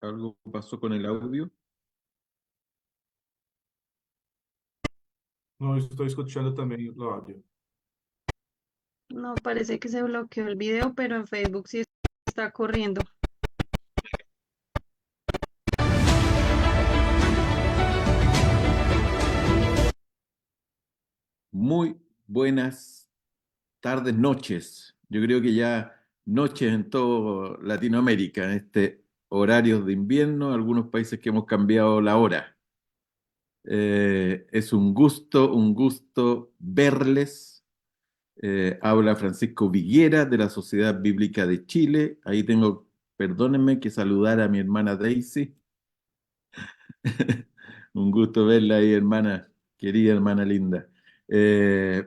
Algo pasó con el audio. No estoy escuchando también el audio. No, parece que se bloqueó el video, pero en Facebook sí está corriendo. Muy buenas tardes, noches. Yo creo que ya noches en toda Latinoamérica, en este horario de invierno, algunos países que hemos cambiado la hora. Es un gusto verles. Habla Francisco Viguera de la Sociedad Bíblica de Chile. Ahí tengo, perdónenme, que saludar a mi hermana Daisy. Un gusto verla ahí, hermana, querida hermana linda.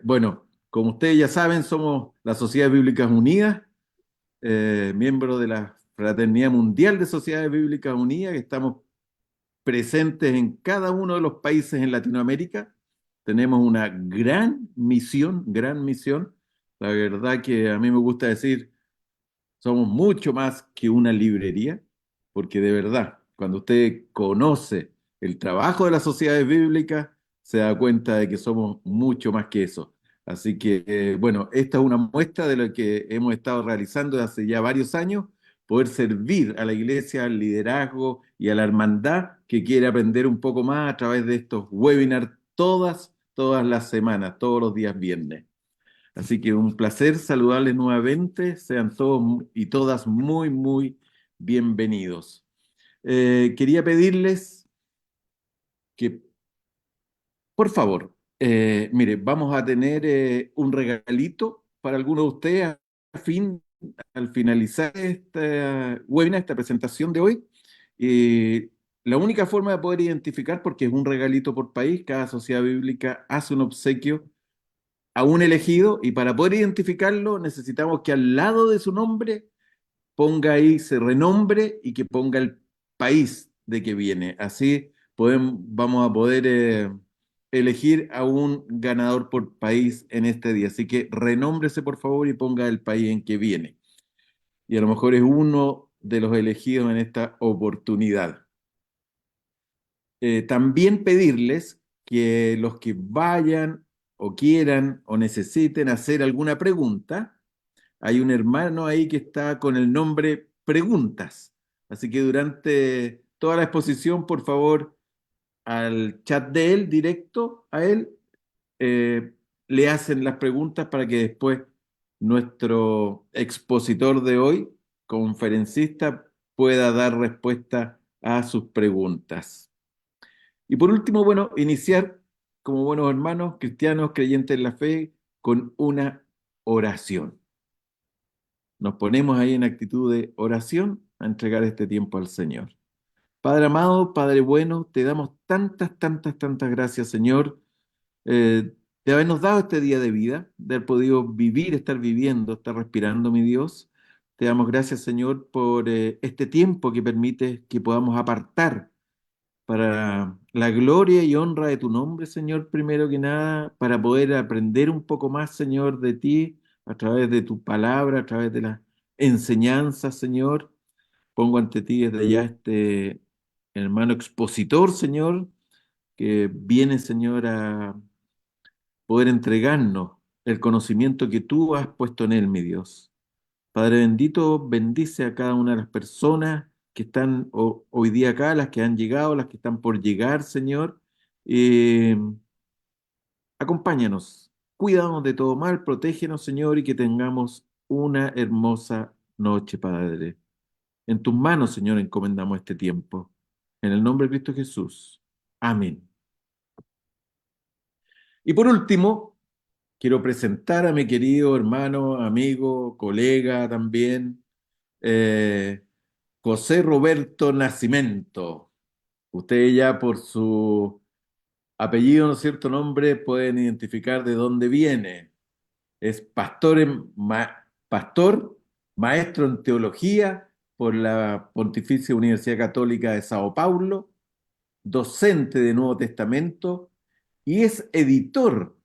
Bueno, como ustedes ya saben, somos la Sociedad Bíblicas Unidas, miembro de la Fraternidad Mundial de Sociedades Bíblicas Unidas, que estamos presentes en cada uno de los países en Latinoamérica. Tenemos una gran misión, gran misión. La verdad que a mí me gusta decir, somos mucho más que una librería, porque de verdad, cuando usted conoce el trabajo de las sociedades bíblicas, se da cuenta de que somos mucho más que eso. Así que, bueno, esta es una muestra de lo que hemos estado realizando desde hace ya varios años, poder servir a la iglesia, al liderazgo y a la hermandad que quiere aprender un poco más a través de estos webinars todas las semanas, todos los días viernes. Así que un placer saludarles nuevamente. Sean todos y todas muy, muy bienvenidos. Quería pedirles que, por favor, mire, vamos a tener un regalito para algunos de ustedes al finalizar esta webinar, esta presentación de hoy. La única forma de poder identificar, porque es un regalito por país, cada sociedad bíblica hace un obsequio a un elegido, y para poder identificarlo necesitamos que al lado de su nombre ponga ahí, se renombre y que ponga el país de que viene. Así vamos a poder elegir a un ganador por país en este día. Así que renómbrese por favor y ponga el país en que viene. Y a lo mejor es uno de los elegidos en esta oportunidad. También pedirles que los que vayan o quieran o necesiten hacer alguna pregunta, hay un hermano ahí que está con el nombre Preguntas. Así que durante toda la exposición, por favor, al chat de él, directo a él, eh, le hacen las preguntas para que después nuestro expositor de hoy, conferencista, pueda dar respuesta a sus preguntas. Y por último, bueno, iniciar como buenos hermanos cristianos creyentes en la fe con una oración. Nos ponemos ahí en actitud de oración a entregar este tiempo al Señor. Padre amado, Padre bueno, te damos tantas, tantas, tantas gracias, Señor, de habernos dado este día de vida, de haber podido vivir, estar viviendo, estar respirando, mi Dios. Te damos gracias, Señor, por este tiempo que permites que podamos apartar para la gloria y honra de tu nombre, Señor, primero que nada, para poder aprender un poco más, Señor, de ti, a través de tu palabra, a través de las enseñanzas, Señor. Pongo ante ti desde ya este hermano expositor, Señor, que viene, Señor, a poder entregarnos el conocimiento que tú has puesto en él, mi Dios. Padre bendito, bendice a cada una de las personas que están hoy día acá, las que han llegado, las que están por llegar, Señor. Eh, Acompáñanos, cuídanos de todo mal, protégenos, Señor, y que tengamos una hermosa noche, Padre. En tus manos, Señor, encomendamos este tiempo. En el nombre de Cristo Jesús. Amén. Y por último, quiero presentar a mi querido hermano, amigo, colega también, eh, José Roberto Nascimento. Ustedes ya por su apellido, ¿no es cierto?, nombre, pueden identificar de dónde viene. Es pastor, maestro en teología por la Pontificia Universidad Católica de Sao Paulo, docente de Nuevo Testamento y es editor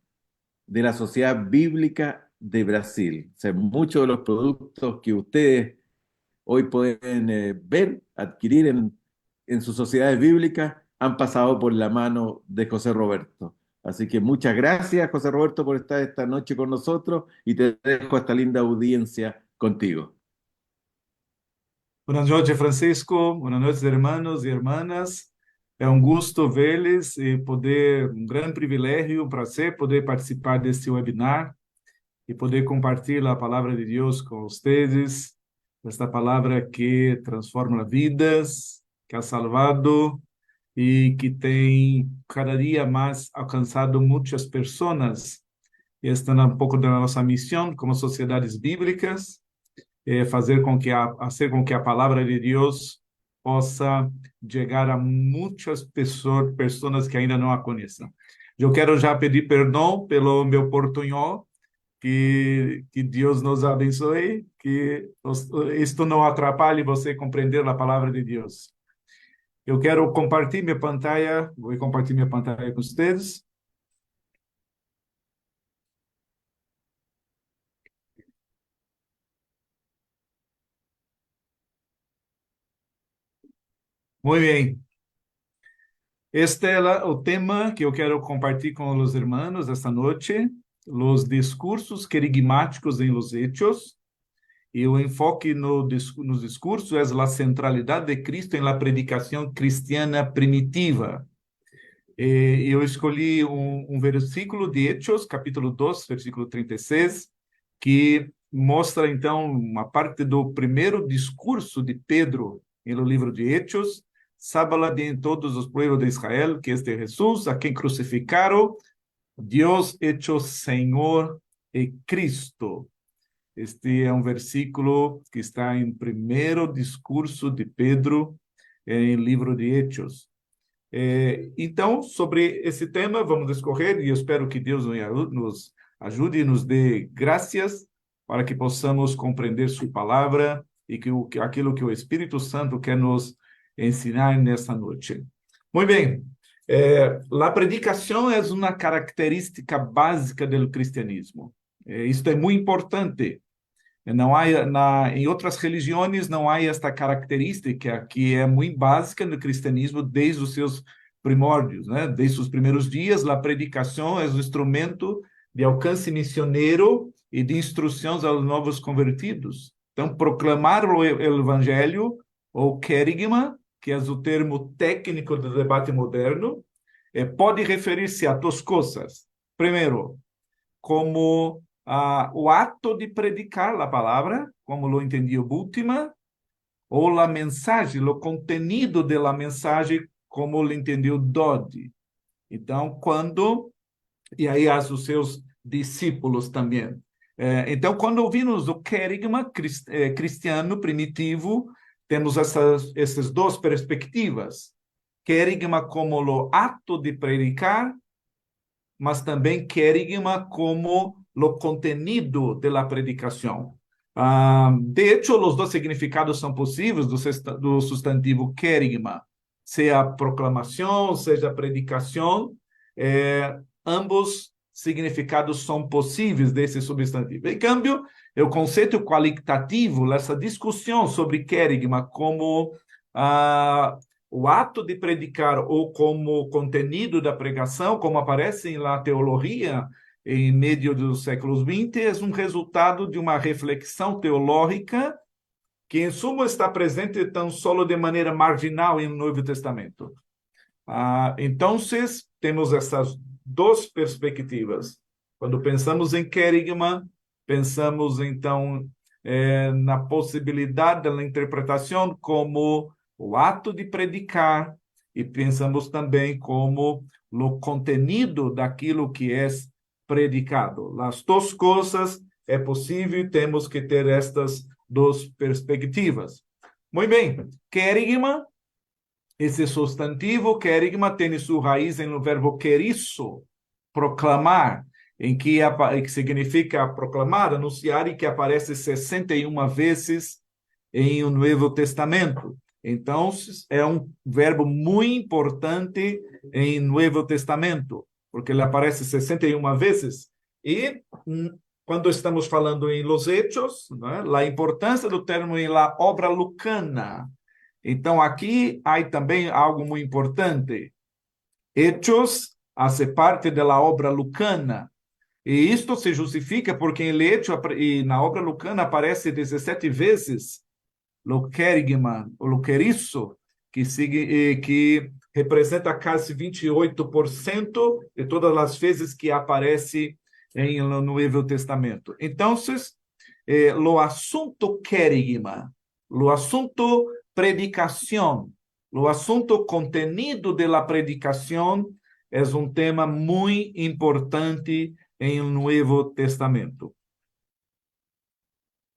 de la Sociedad Bíblica de Brasil. O sea, muchos de los productos que ustedes hoy pueden ver, adquirir en sus sociedades bíblicas han pasado por la mano de José Roberto. Así que muchas gracias, José Roberto, por estar esta noche con nosotros y te dejo esta linda audiencia contigo. Buenas noches, Francisco. Buenas noches, hermanos y hermanas. É um gosto vê-los e poder, um grande privilégio, um prazer poder participar deste webinar e poder compartilhar a palavra de Deus com vocês, esta palavra que transforma vidas, que ha salvado e que tem cada dia mais alcançado muitas pessoas. E esta é um pouco da nossa missão como sociedades bíblicas, fazer com que a palavra de Deus possa chegar a muitas pessoas que ainda não a conhecem. Eu quero já pedir perdão pelo meu portunhol, que Deus nos abençoe, que isto não atrapalhe você compreender a palavra de Deus. Eu quero compartilhar minha pantalla, vou compartilhar minha pantalla com vocês. Muito bem. Este é o tema que eu quero compartilhar com os irmãos esta noite, os discursos querigmáticos em los hechos, e o enfoque nos discursos é a centralidade de Cristo em la predicação cristiana primitiva. Eu escolhi um versículo de Hechos, capítulo 2, versículo 36, que mostra, então, uma parte do primeiro discurso de Pedro no livro de Hechos. Sábala de todos os povos de Israel, que este Jesus, a quem crucificaram, Deus hecho Senhor e Cristo. Este é um versículo que está em primeiro discurso de Pedro, em livro de Hechos. Então, sobre esse tema, vamos discorrer, e eu espero que Deus nos ajude e nos dê graças para que possamos compreender sua palavra e que aquilo que o Espírito Santo quer nos ensinar nesta noite. Muito bem. A predicação é uma característica básica do cristianismo. Isto é muito importante. Não há, em outras religiões não há esta característica que é muito básica no cristianismo desde os seus primórdios, né? Desde os primeiros dias, a predicação é um instrumento de alcance missioneiro e de instruções aos novos convertidos. Então, proclamar o evangelho, ou querigma, que é o termo técnico do debate moderno, pode referir-se a duas coisas. Primeiro, como o ato de predicar a palavra, como lo entendió Bultmann, ou a mensagem, o contenido da mensagem, como lo entendeu Dodd. Então, e aí há os seus discípulos também. Então, quando ouvimos o querigma cristiano primitivo, temos essas duas perspectivas. Querigma como o ato de predicar, mas também querigma como o contenido da predicação. De hecho, os dois significados são possíveis do substantivo querigma, seja proclamação, seja predicação, ambos significados são possíveis desse substantivo. Em câmbio, o conceito qualitativo, essa discussão sobre querigma como o ato de predicar ou como contenido da pregação, como aparece na teologia em meio dos séculos XX, é um resultado de uma reflexão teológica que, em suma, está presente tão solo de maneira marginal no Novo Testamento. Então, temos essas duas perspectivas. Quando pensamos em querigma, pensamos, então, na possibilidade da interpretação como o ato de predicar, e pensamos também como o contenido daquilo que é predicado. As duas coisas é possível, temos que ter estas duas perspectivas. Muito bem, querigma, esse substantivo, querigma, tem sua raiz no verbo querisso, proclamar, que significa proclamar, anunciar, e que aparece 61 vezes em o Novo Testamento. Então, é um verbo muito importante em Novo Testamento, porque ele aparece 61 vezes. E quando estamos falando em Los Hechos, né, a importância do termo em la obra lucana, Então, aqui há também algo muito importante. Hechos hace parte da obra lucana. E isto se justifica porque em Hecho e na obra lucana aparece 17 vezes lo querigma, o lo queriço, que representa quase 28% de todas as vezes que aparece no Novo Testamento. Então, lo assunto querigma, lo assunto predicación, lo assunto contenido de la predicación es un tema muy importante en el Nuevo Testamento.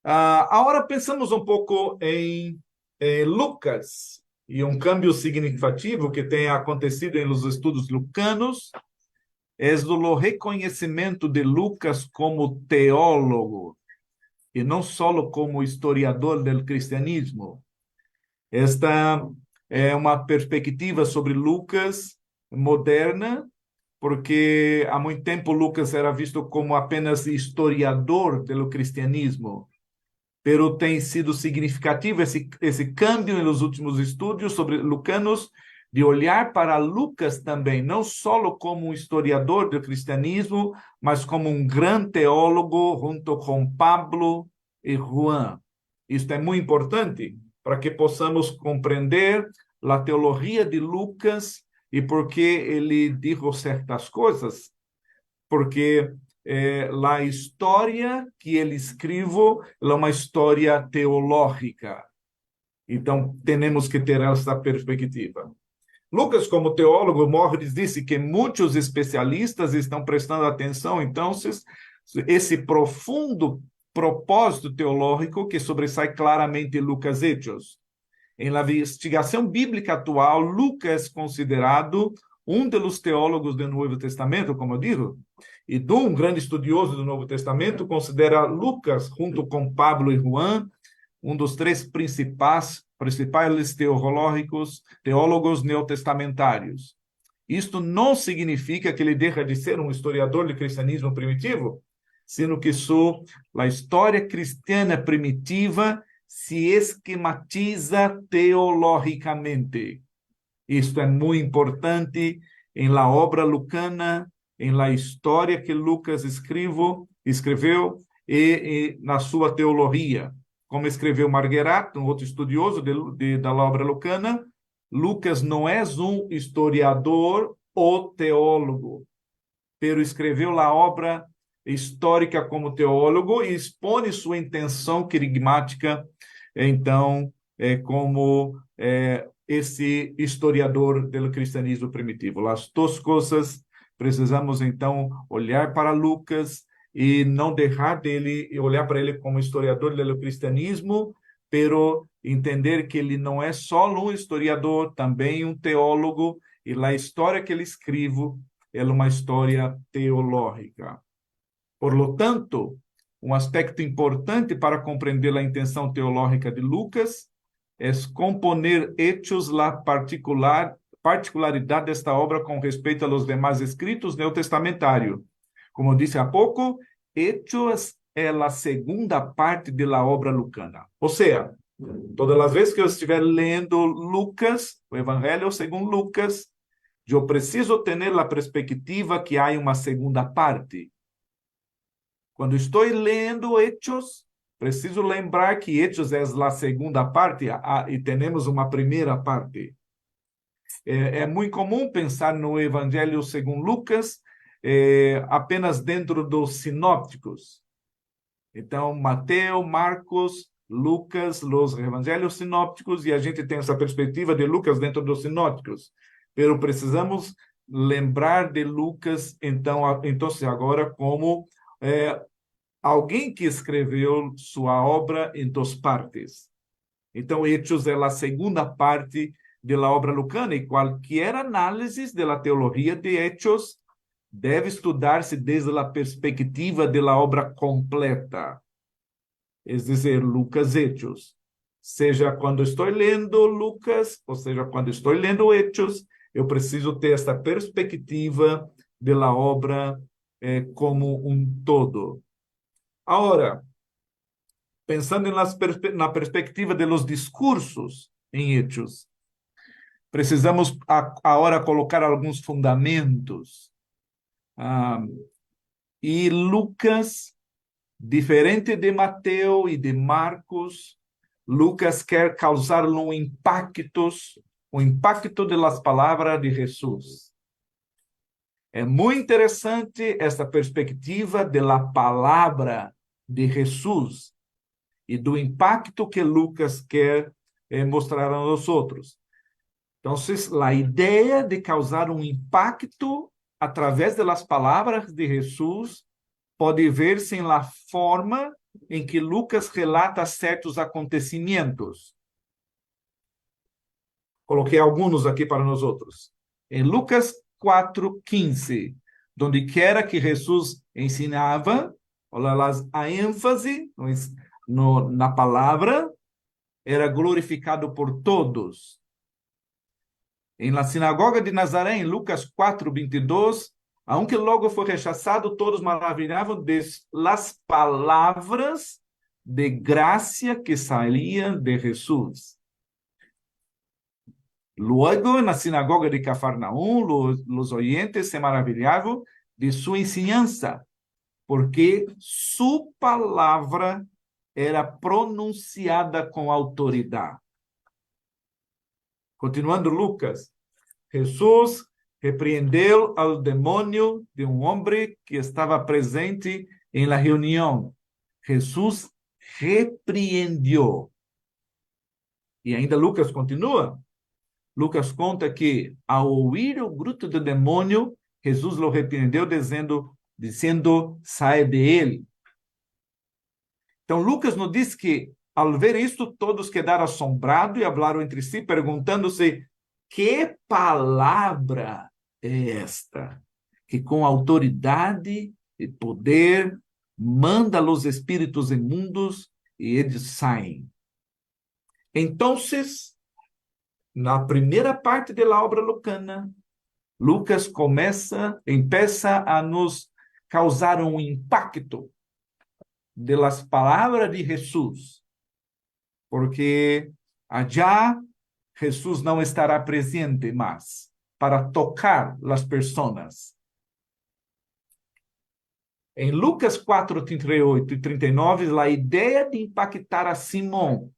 Agora pensamos um pouco em Lucas e um câmbio significativo que tem acontecido nos estudos lucanos é o reconhecimento de Lucas como teólogo e não só como historiador do cristianismo. Esta é uma perspectiva sobre Lucas moderna, porque há muito tempo Lucas era visto como apenas historiador do cristianismo. Pero tem sido significativo esse câmbio nos últimos estudos sobre Lucanos, de olhar para Lucas também, não só como um historiador do cristianismo, mas como um grande teólogo junto com Pablo e Juan. Isto é muito importante para que possamos compreender a teologia de Lucas e por que ele dijo certas coisas. Porque a história que ele escreveu é uma história teológica. Então, temos que ter essa perspectiva. Lucas, como teólogo, Morris disse que muitos especialistas estão prestando atenção, então, esse profundo propósito teológico que sobressai claramente Lucas Hechos. Em la investigação bíblica atual, Lucas é considerado um dos teólogos do Novo Testamento, como eu digo, e um grande estudioso do Novo Testamento considera Lucas, junto com Pablo e Juan, um dos três principais teólogos neotestamentários. Isto não significa que ele deixa de ser um historiador do cristianismo primitivo, sino que a história cristã primitiva se esquematiza teologicamente. Isto é muito importante em la obra lucana, em la história que Lucas escreveu e na sua teologia. Como escreveu Marguerat, um outro estudioso da obra lucana, Lucas não é um historiador ou teólogo, pero escreveu a obra histórica como teólogo e expõe sua intenção querigmática, então, como esse historiador do cristianismo primitivo. As duas coisas, precisamos, então, olhar para Lucas e não deixar dele, olhar para ele como historiador do cristianismo, pero entender que ele não é só um historiador, também um teólogo, e a história que ele escreve é uma história teológica. Por lo tanto, um aspecto importante para compreender a intenção teológica de Lucas é componer hechos la particularidade desta obra com respeito aos demais escritos neotestamentários. Como disse há pouco, Hechos é a segunda parte da obra lucana. Ou seja, todas as vezes que eu estiver lendo Lucas, o Evangelho segundo Lucas, eu preciso ter a perspectiva que há uma segunda parte. Quando estou lendo Hechos, preciso lembrar que Hechos é a segunda parte e temos uma primeira parte. É muito comum pensar no Evangelho segundo Lucas apenas dentro dos sinópticos. Então, Mateus, Marcos, Lucas, os evangelhos sinópticos, e a gente tem essa perspectiva de Lucas dentro dos sinópticos. Pero precisamos lembrar de Lucas, então agora, como alguém que escreveu sua obra em duas partes. Então, Hechos é a segunda parte da obra lucana, e qualquer análise da teologia de Hechos deve estudar-se desde a perspectiva da obra completa, é dizer, Lucas Hechos. Seja quando estou lendo Lucas, ou seja, quando estou lendo Hechos, eu preciso ter essa perspectiva da obra como um todo. Agora, pensando na perspectiva dos discursos em Hechos. Precisamos agora colocar alguns fundamentos. E Lucas, diferente de Mateus e de Marcos, Lucas quer causar um impacto das palavras de Jesus. É muito interessante esta perspectiva da palavra de Jesus e do impacto que Lucas quer mostrar a nós outros. Então, a ideia de causar um impacto através das palavras de Jesus pode ver-se na forma em que Lucas relata certos acontecimentos. Coloquei alguns aqui para nós outros. Em Lucas 4:15, donde quiera que Jesus ensinava, olha lá a ênfase na palavra, era glorificado por todos. Em la sinagoga de Nazaré, em Lucas 4:22, aunque logo foi rechazado, todos maravilhavam das palavras de graça que saíam de Jesus. Luego, na sinagoga de Cafarnaum, os oyentes se maravilhavam de sua ensinança, porque sua palavra era pronunciada com autoridade. Continuando Lucas, Jesus repreendeu ao demônio de um homem que estava presente em la reunião. Jesus repreendeu. E ainda Lucas continua. Lucas conta que, ao ouvir o grito do demônio, Jesus o repreendeu, dizendo, sai de ele. Então, Lucas nos diz que, ao ver isto, todos quedaram assombrados e falaram entre si, perguntando-se, que palavra é esta? Que com autoridade e poder manda os espíritos imundos e eles saem. Então, na primeira parte da obra lucana, Lucas empieza a nos causar um impacto das palavras de Jesus, porque allá Jesus não estará presente mais para tocar as pessoas. Em Lucas 4:38 e 39, a ideia de impactar a Simão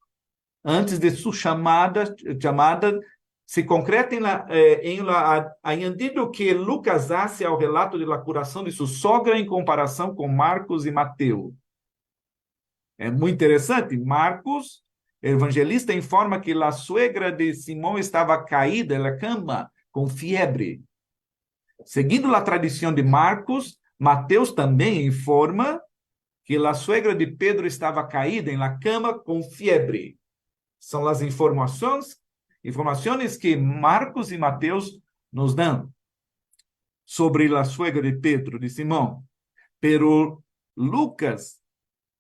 antes de sua chamada se concreta em añadido que Lucas hace ao relato da curação de sua sogra em comparação com Marcos e Mateus. É muito interessante. Marcos, evangelista, informa que a suegra de Simão estava caída na cama com febre. Seguindo a tradição de Marcos, Mateus também informa que a suegra de Pedro estava caída na cama com febre. São as informações que Marcos e Mateus nos dão sobre a suegra de Pedro, de Simão. Pero Lucas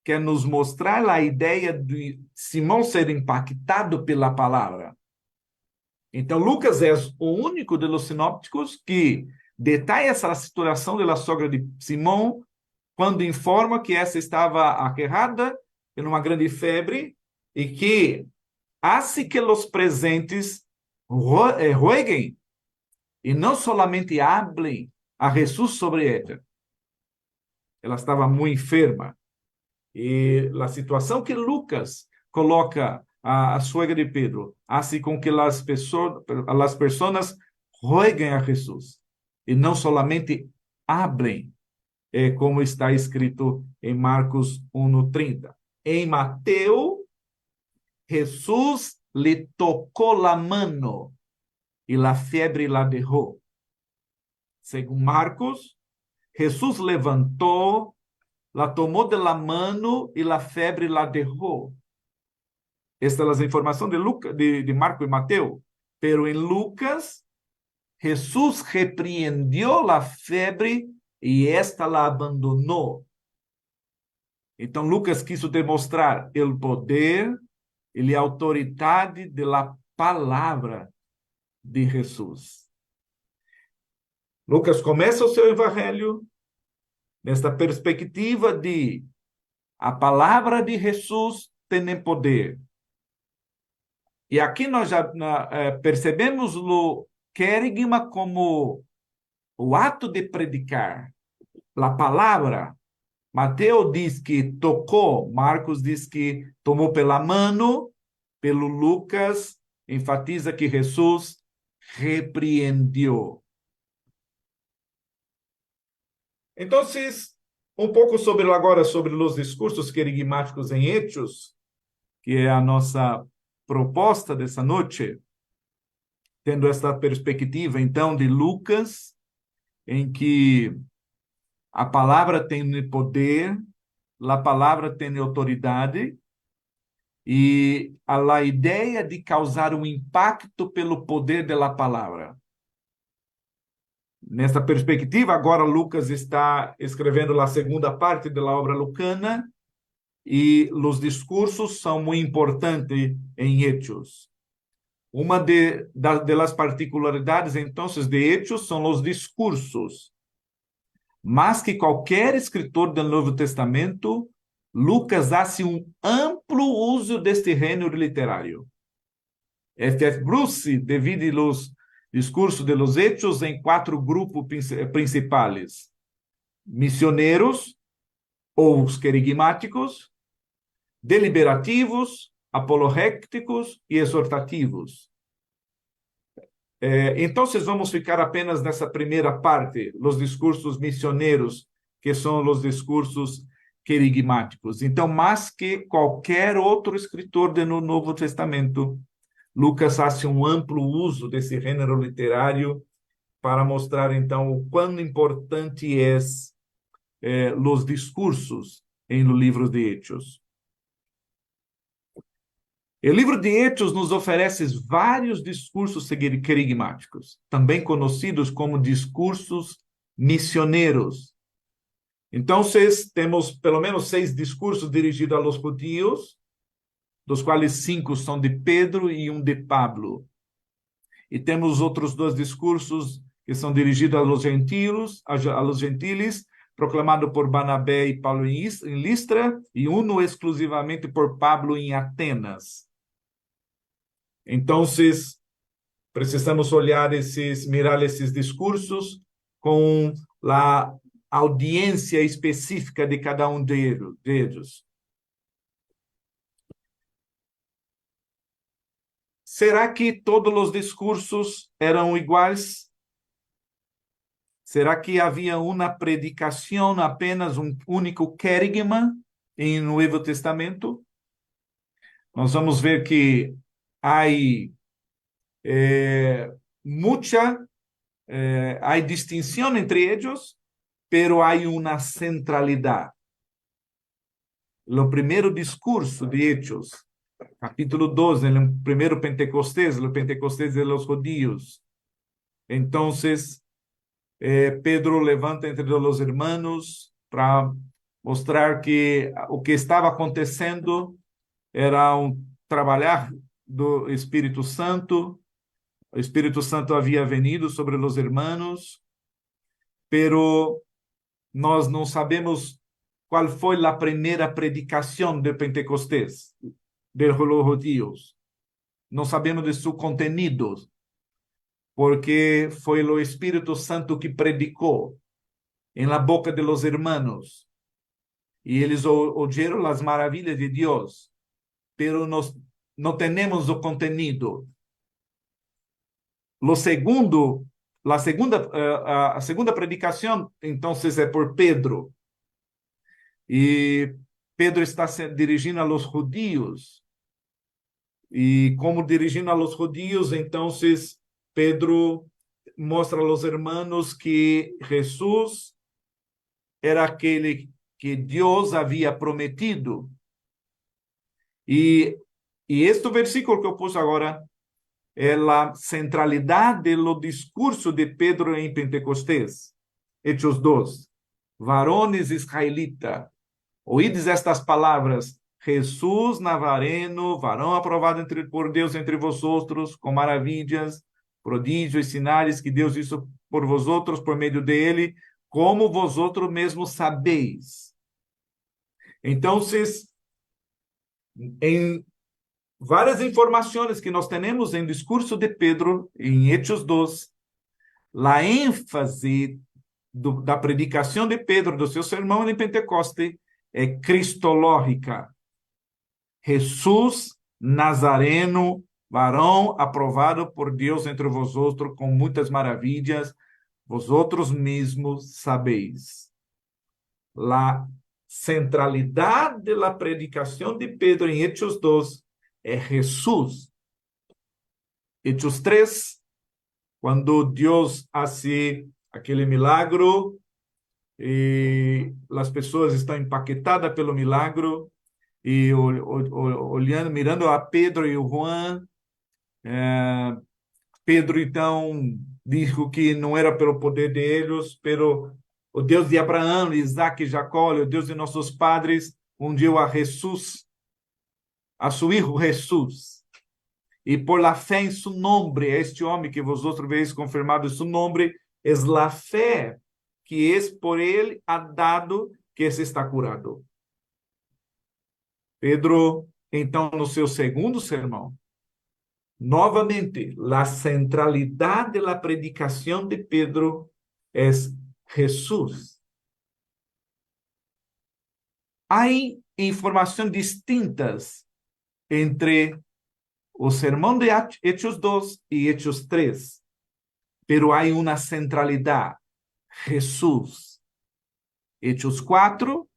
quer nos mostrar a ideia de Simão ser impactado pela palavra. Então, Lucas é o único dos sinópticos que detalha essa situação da sogra de Simão quando informa que essa estava aquejada em uma grande febre e que hace que os presentes rueguen e não solamente hablem a Jesus sobre ela. Ela estava muito enferma. E a situação que Lucas coloca a suegra de Pedro, assim com que as pessoas rueguen a Jesus, e não solamente hablem, como está escrito em Marcos 1:30. Em Mateus, Jesus lhe tocou a mano e a febre la deixou. Segundo Marcos, Jesus levantou, la tomou de la mano e a febre la deixou. Estas são as informações de Marcos e Mateus. Pero em Lucas, Jesus repreendeu a febre e esta la abandonou. Então, Lucas quis demonstrar o poder e a autoridade da palavra de Jesus. Lucas começa o seu evangelho nesta perspectiva de a palavra de Jesus tem poder. E aqui nós já percebemos o querigma como o ato de predicar, a palavra. Mateus diz que tocou, Marcos diz que tomou pela mano, pelo Lucas enfatiza que Jesus repreendeu. Então, um pouco sobre os discursos querigmáticos em Hechos, que é a nossa proposta dessa noite, tendo esta perspectiva, então, de Lucas, em que a palavra tem poder, a palavra tem autoridade, e a ideia de causar um impacto pelo poder da palavra. Nessa perspectiva, agora Lucas está escrevendo a segunda parte da obra lucana, e os discursos são muito importantes em Hechos. Uma das particularidades, então, de Hechos são os discursos. Mas que qualquer escritor do Novo Testamento, Lucas hace um amplo uso deste gênero literário. F.F. Bruce divide os discursos de los Hechos em 4 grupos principais: missioneiros, ou os querigmáticos, deliberativos, apologéticos e exortativos. Então, vamos ficar apenas nessa primeira parte, os discursos missioneiros, que são os discursos querigmáticos. Então, mais que qualquer outro escritor do Novo Testamento, Lucas faz um amplo uso desse gênero literário para mostrar, então, o quão importante os discursos em no livro de Hechos. O livro de Hechos nos oferece vários discursos querigmáticos, também conhecidos como discursos missioneiros. Então, temos pelo menos 6 discursos dirigidos aos judeus, dos quais 5 são de Pedro e 1 de Pablo. E temos outros 2 discursos que são dirigidos aos gentiles, proclamado por Barnabé e Paulo em Listra, e um exclusivamente por Pablo em Atenas. Então, precisamos mirar esses discursos com a audiência específica de cada um deles. Será que todos os discursos eram iguais? Será que havia uma predicação, apenas um único querigma no Novo Testamento? Nós vamos ver que há há distinção entre eles, pero há uma centralidade. O primeiro discurso de Hechos, capítulo 12, o primeiro Pentecostés, o Pentecostés de los judíos. Então, Pedro levanta entre os irmãos para mostrar que o que estava acontecendo era um trabalhar do Espírito Santo. O Espírito Santo havia venido sobre os irmãos, pero nós não sabemos qual foi a primeira predicação de Pentecostés, de los judíos. Não sabemos de seu contenido, porque foi o Espírito Santo que predicou em la boca de los irmãos. E eles ouviram as maravilhas de Deus, pero não temos o contenido. A segunda predicação, então, é por Pedro. E Pedro está se dirigindo aos judeus. E como dirigindo aos judeus, então, Pedro mostra aos irmãos que Jesus era aquele que Deus havia prometido. E este versículo que eu pus agora é a centralidade do discurso de Pedro em Pentecostés. Hechos 2. Varones israelita, oídes estas palavras: Jesus Nazareno, varão aprovado por Deus entre vosotros, com maravilhas, prodígios e sinais que Deus hizo por vosotros por meio dele, como vosotros mesmos sabeis. Então, várias informações que nós temos em discurso de Pedro, em Hechos 2, a ênfase da predicação de Pedro, do seu sermão de Pentecoste, é cristológica. Jesus Nazareno, varão aprovado por Deus entre vosotros, com muitas maravilhas, vosotros mesmos sabeis. A centralidade da predicação de Pedro em Hechos 2 é Jesus. Hechos 3, quando Deus hace aquele milagro e as pessoas estão empaquetadas pelo milagro e olhando, mirando a Pedro e o Juan, Pedro então dijo que não era pelo poder deles, pero o Deus de Abraão, Isaac e Jacó, o Deus de nossos padres, ungiu a Jesus, a su hijo Jesus. E por la fé em su nombre, este homem que vosotros veis confirmado em su nombre, es la fé que es por ele ha dado que se está curado. Pedro, então, no seu segundo sermão, novamente, a centralidade da predicação de Pedro é Jesus. Há informações distintas entre o sermão de Hechos 2 e Hechos 3, pero há uma centralidade, Jesus. Hechos 4,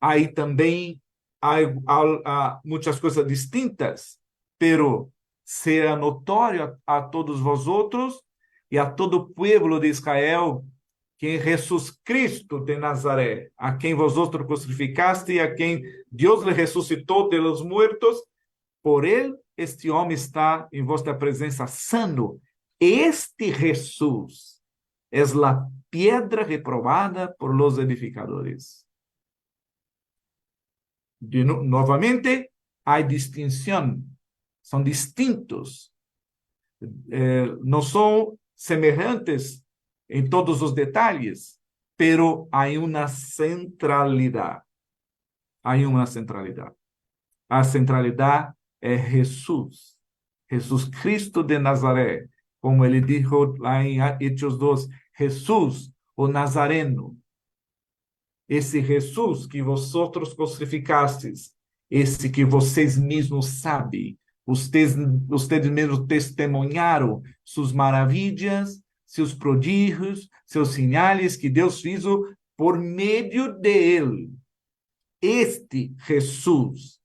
aí também há muitas coisas distintas, pero será notório a todos vosotros e a todo o povo de Israel que em Jesus Cristo de Nazaré, a quem vosotros crucificaste e a quem Deus lhe ressuscitou de los muertos, por ele este homem está em vossa presença sano. Este Jesus é a pedra reprovada por los edificadores. Novamente, há distinção. São distintos. Não são semelhantes em todos os detalhes, pero há uma centralidade. Há uma centralidade. A centralidade é Jesus. Jesus Cristo de Nazaré. Como ele disse lá em Hechos 2, Jesus, o Nazareno. Esse Jesus que vosotros crucificastes, esse que vocês mesmos sabem, vocês mesmos testemunharam suas maravilhas, seus prodígios, seus sinais que Deus fez por meio dele. Este Jesus,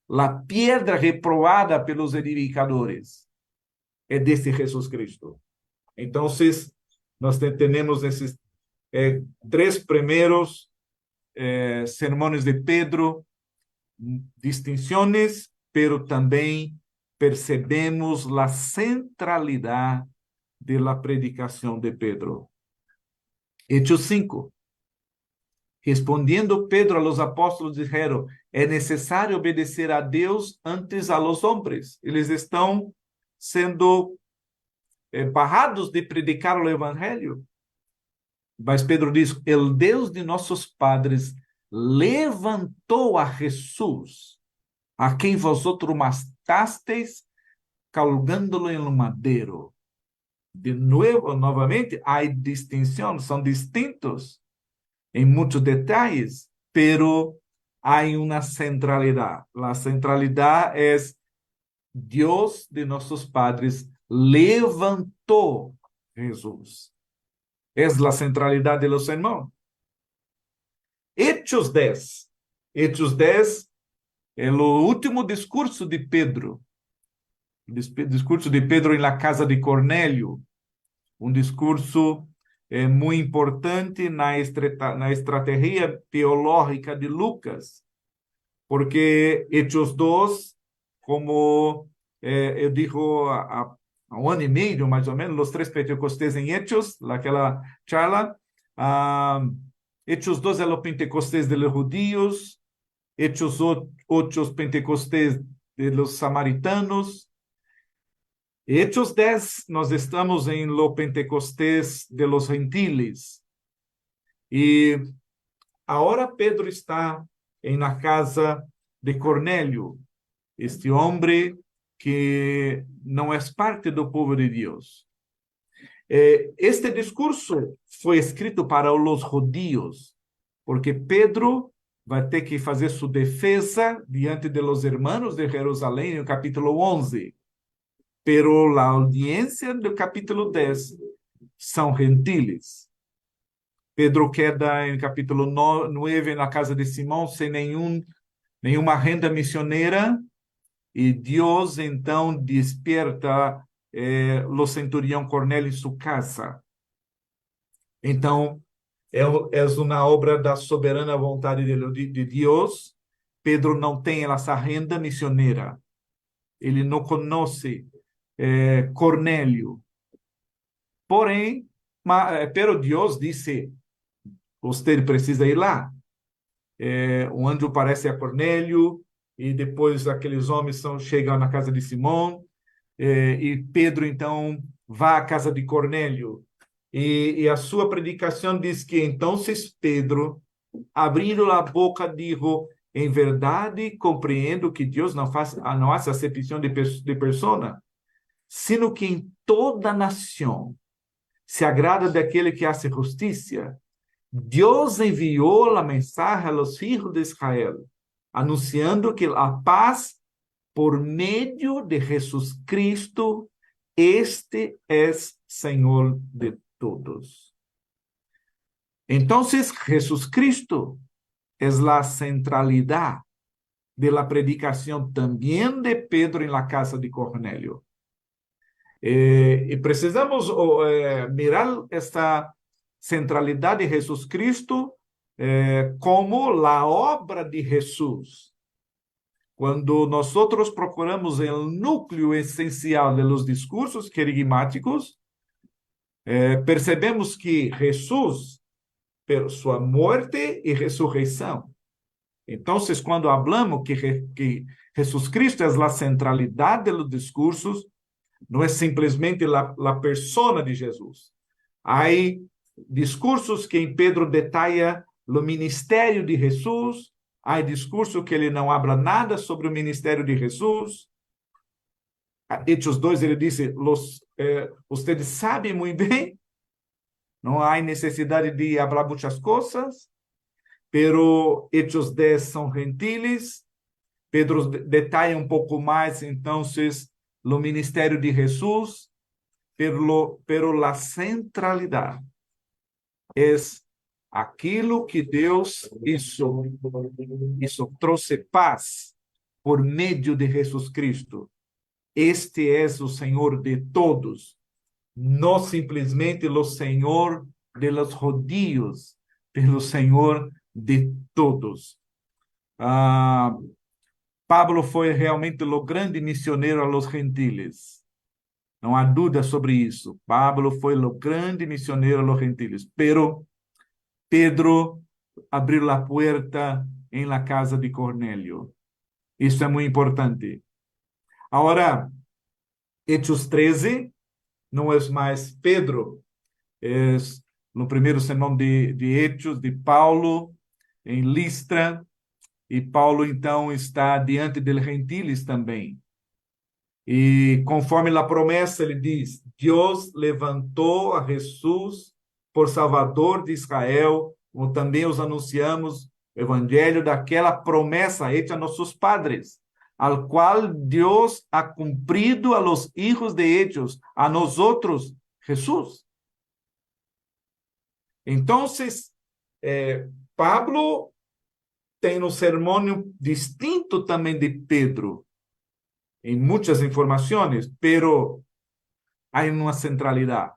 a pedra reprovada pelos edificadores, é deste Jesus Cristo. Então, nós temos esses três primeiros sermões de Pedro, distinções, pero também percebemos a centralidade da predicação de Pedro. Hechos 5. Respondendo Pedro a los apóstolos, dijeron, é necessário obedecer a Deus antes a los hombres. Eles estão sendo barrados de predicar o evangelho. Mas Pedro diz, o Deus de nossos padres levantou a Jesus, a quem vosotros matasteis, colgando-lo em um madeiro. De novo, novamente, há distinção, são distintos em muitos detalhes, pero há uma centralidade. A centralidade é Deus de nossos padres levantou Jesus. É a centralidade de los sermão. Hechos 10. Hechos 10 é o último discurso de Pedro. Discurso de Pedro em la casa de Cornélio. Um discurso muito importante na estratégia teológica de Lucas. Porque Hechos 2, como eu digo há um ano e meio, mais ou menos, os três Pentecostes em Hechos, naquela charla, Hechos 2 é o Pentecostes de los judíos, Hechos 8 Pentecostes de los samaritanos, Hechos 10 nós estamos em lo Pentecostes de los gentiles. E agora Pedro está na casa de Cornélio. este homem que não é parte do povo de Deus. Este discurso foi escrito para os judíos, porque Pedro vai ter que fazer sua defesa diante de los hermanos de Jerusalém no capítulo 11. Pero a audiência do capítulo 10 são gentiles. Pedro queda em capítulo 9 na casa de Simão sem nenhuma renda missioneira, e Deus então desperta o centurião Cornélio em sua casa. Então, é uma obra da soberana vontade de Deus. Pedro não tem essa renda missioneira. Ele não conhece Cornélio. Porém, pero Deus disse, você precisa ir lá. O anjo aparece a Cornélio, e depois aqueles homens chegam na casa de Simão, e Pedro, então, vai à casa de Cornélio. E a sua predicação diz que, então, Pedro, abrindo a boca, dijo, em verdade, compreendo que Deus não faz acepção de persona, sino que em toda nação se agrada daquele que hace justiça. Deus enviou a mensagem aos filhos de Israel, anunciando que a paz por meio de Jesus Cristo, este é Senhor de todos. Então, Jesus Cristo é a centralidade da predicação também de Pedro na casa de Cornélio. E precisamos mirar esta centralidade de Jesus Cristo como a obra de Jesus. Quando nós procuramos o núcleo essencial dos discursos querigmáticos, percebemos que Jesus, por sua morte e ressurreição. Então, quando falamos que Jesus Cristo é a centralidade dos discursos, não é simplesmente a persona de Jesus. Há discursos que em Pedro detalha o ministério de Jesus, há discurso que ele não habla nada sobre o ministério de Jesus. Hechos 2, ele disse, vocês sabem muito bem, não há necessidade de falar muitas coisas, pero Hechos 10 são gentiles. Pedro detalha um pouco mais, então, o ministério de Jesus, pero a centralidade é aquilo que Deus hizo, trouxe paz por meio de Jesus Cristo. Este é o Senhor de todos, não simplesmente o Senhor de los judíos, pelo Senhor de todos. Pablo foi realmente o grande missioneiro aos gentiles. Não há dúvida sobre isso. Pablo foi o grande missioneiro aos gentiles. Pero Pedro abriu a porta em la casa de Cornélio. Isso é muito importante. Agora, Hechos 13 não é mais Pedro, é no primeiro sermão de Hechos de Paulo em Listra, e Paulo então está diante dos gentiles também. E conforme a promessa, ele diz, Deus levantou a Jesus por Salvador de Israel, como também os anunciamos, o evangelho daquela promessa hecha a nossos padres, al qual Deus ha cumprido a los hijos de ellos, a nosotros, Jesús. Então, Pablo tem um sermão distinto também de Pedro, em muitas informações, pero há uma centralidade.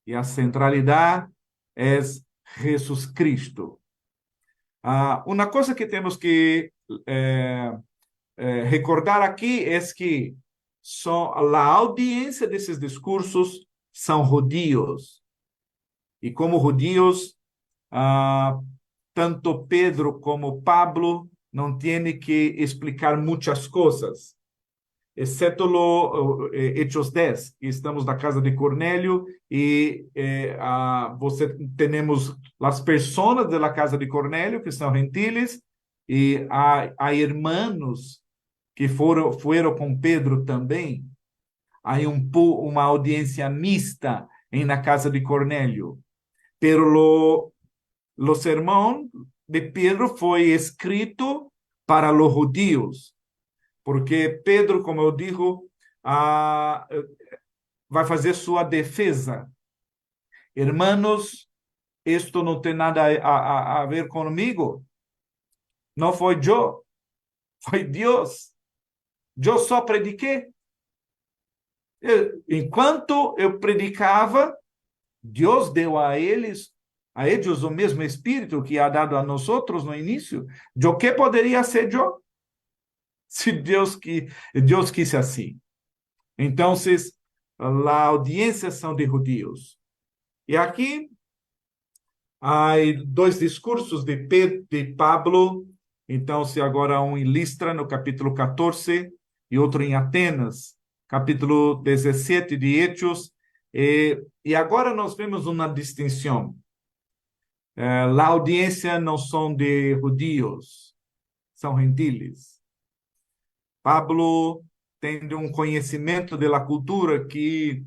E a centralidade é Jesus Cristo. Uma coisa que temos que recordar aqui é que a audiência desses discursos são judíos. E como judíos, tanto Pedro como Pablo não têm que explicar muitas coisas, exceto Hechos 10, que estamos na casa de Cornélio, e temos as pessoas da casa de Cornélio, que são gentiles, e há irmãos que foram com Pedro também. Há uma audiência mista na casa de Cornélio. Pero o sermão de Pedro foi escrito para os judíos, porque Pedro, como eu digo, vai fazer sua defesa. Hermanos, isto não tem nada a ver comigo. Não foi eu, foi Deus. Eu só prediquei. Enquanto eu predicava, Deus deu a eles o mesmo Espírito que ha dado a nós outros no início. O que poderia ser eu? Se Deus quis assim. Então, a audiência são de judeus. E aqui há dois discursos de Pablo. Então, se agora um em Listra, no capítulo 14, e outro em Atenas, capítulo 17 de Hechos. E agora nós vemos uma distinção. A audiência não são de judeus, são gentiles. Pablo tem um conhecimento da cultura que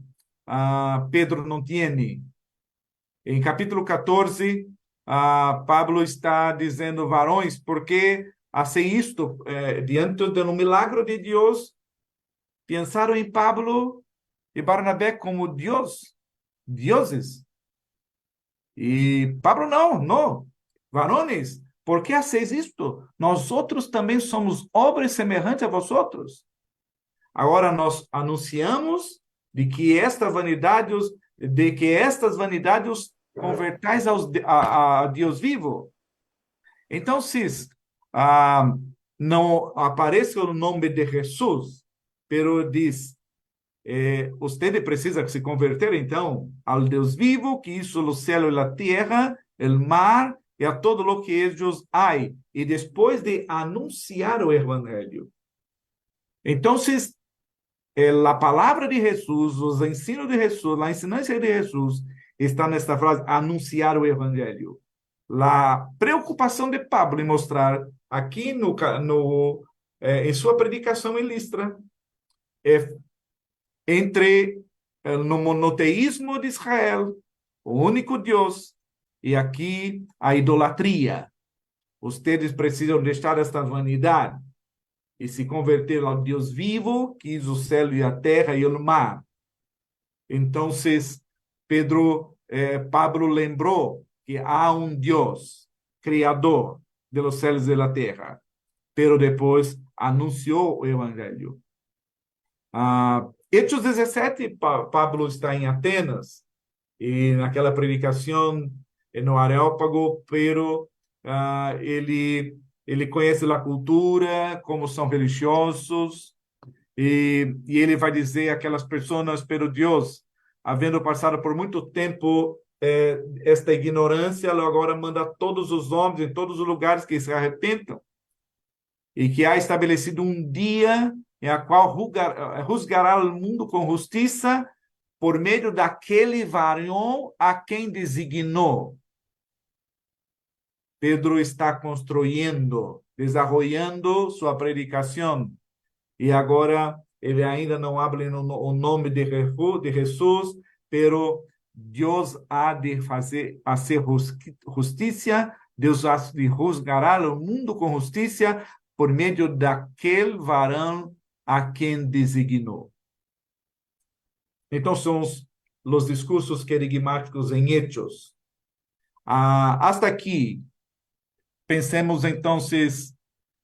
Pedro não tem. Em capítulo 14, Pablo está dizendo, varões, porque hacem isto diante do milagre de Deus, pensaram em Pablo e Barnabé como deuses. E Pablo não. Varones, por que hacéis isto? Nós outros também somos obras semelhantes a vosotros. Agora nós anunciamos de que estas vanidades convertais a Deus vivo. Então, se não aparece o nome de Jesus, pero diz, você precisa se converter, então, ao Deus vivo, que hizo o céu e a terra, o mar, e a todo lo que ellos hay. E depois de anunciar o evangelho. Então, a palavra de Jesus, os ensinos de Jesus, a ensinança de Jesus, está nesta frase, anunciar o evangelho. A preocupação de Pablo em mostrar aqui em sua predicação em Listra, entre no monoteísmo de Israel, o único Deus, e aqui a idolatria. Vocês precisam deixar esta vanidade e se converter ao Deus vivo, que hizo o céu e a terra e o mar. Então, Pablo lembrou que há um Deus, criador de los céus e da terra, pero depois anunciou o evangelho. Hechos 17, Pablo está em Atenas, e naquela predicação no Areópago, pero ele conhece a cultura, como são religiosos, e ele vai dizer àquelas pessoas, pero Deus, havendo passado por muito tempo esta ignorância, agora manda todos os homens em todos os lugares que se arrependam, e que há estabelecido um dia em a qual juzgará o mundo com justiça por meio daquele varão a quem designou. Pedro está construindo, desenvolvendo sua predicação, e agora ele ainda não habla o nome de Jesus, pero Deus há de fazer justiça, Deus há de juzgar o mundo com justiça por meio daquele varão a quem designou. Então, são os discursos querigmáticos em Hechos. Hasta aqui, pensemos, então,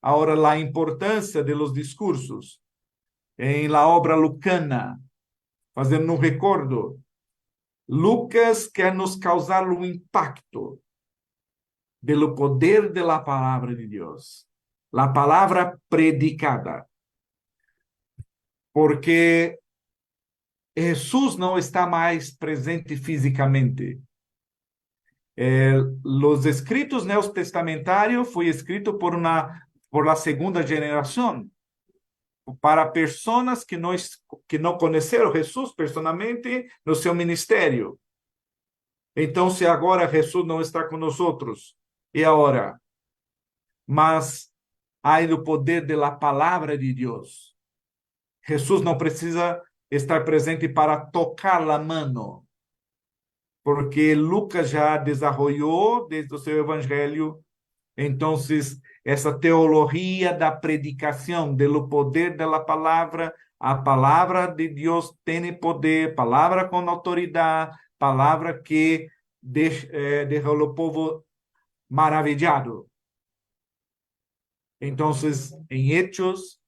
agora a importância de los discursos em la obra lucana, fazendo um recordo. Lucas quer nos causar um impacto pelo poder da palavra de Deus, a palavra predicada, porque Jesus não está mais presente fisicamente. Os escritos neotestamentários foi escrito por a segunda geração, para pessoas que não conheceram Jesus personalmente no seu ministério. Então, se agora Jesus não está com nós, e agora? Mas há o poder da palavra de Deus. Jesus não precisa estar presente para tocar a mão, porque Lucas já desenvolveu desde o seu evangelho. Então, essa teologia da predicação, do poder da palavra, a palavra de Deus tem poder, palavra com autoridade, palavra que deixa o povo maravilhado. Então, em Hechos,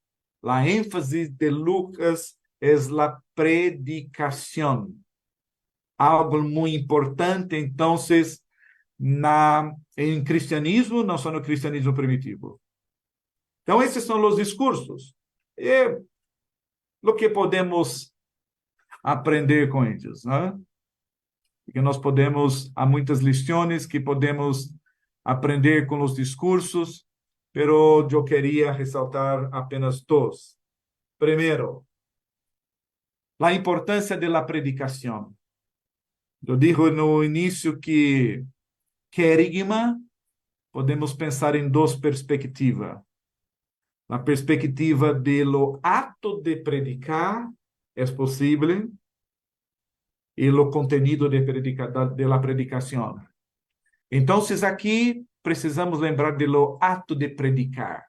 a ênfase de Lucas é a predicação. Algo muito importante, então, em cristianismo, não só no cristianismo primitivo. Então, esses são os discursos. E o que podemos aprender com eles, né? Porque há muitas lições que podemos aprender com os discursos, pero eu queria ressaltar apenas dois. Primeiro, a importância da predicação. Eu digo no início que querigma podemos pensar em duas perspectivas. A perspectiva do ato de predicar é possível e o conteúdo da predicação. Então, aqui precisamos lembrar do ato de predicar.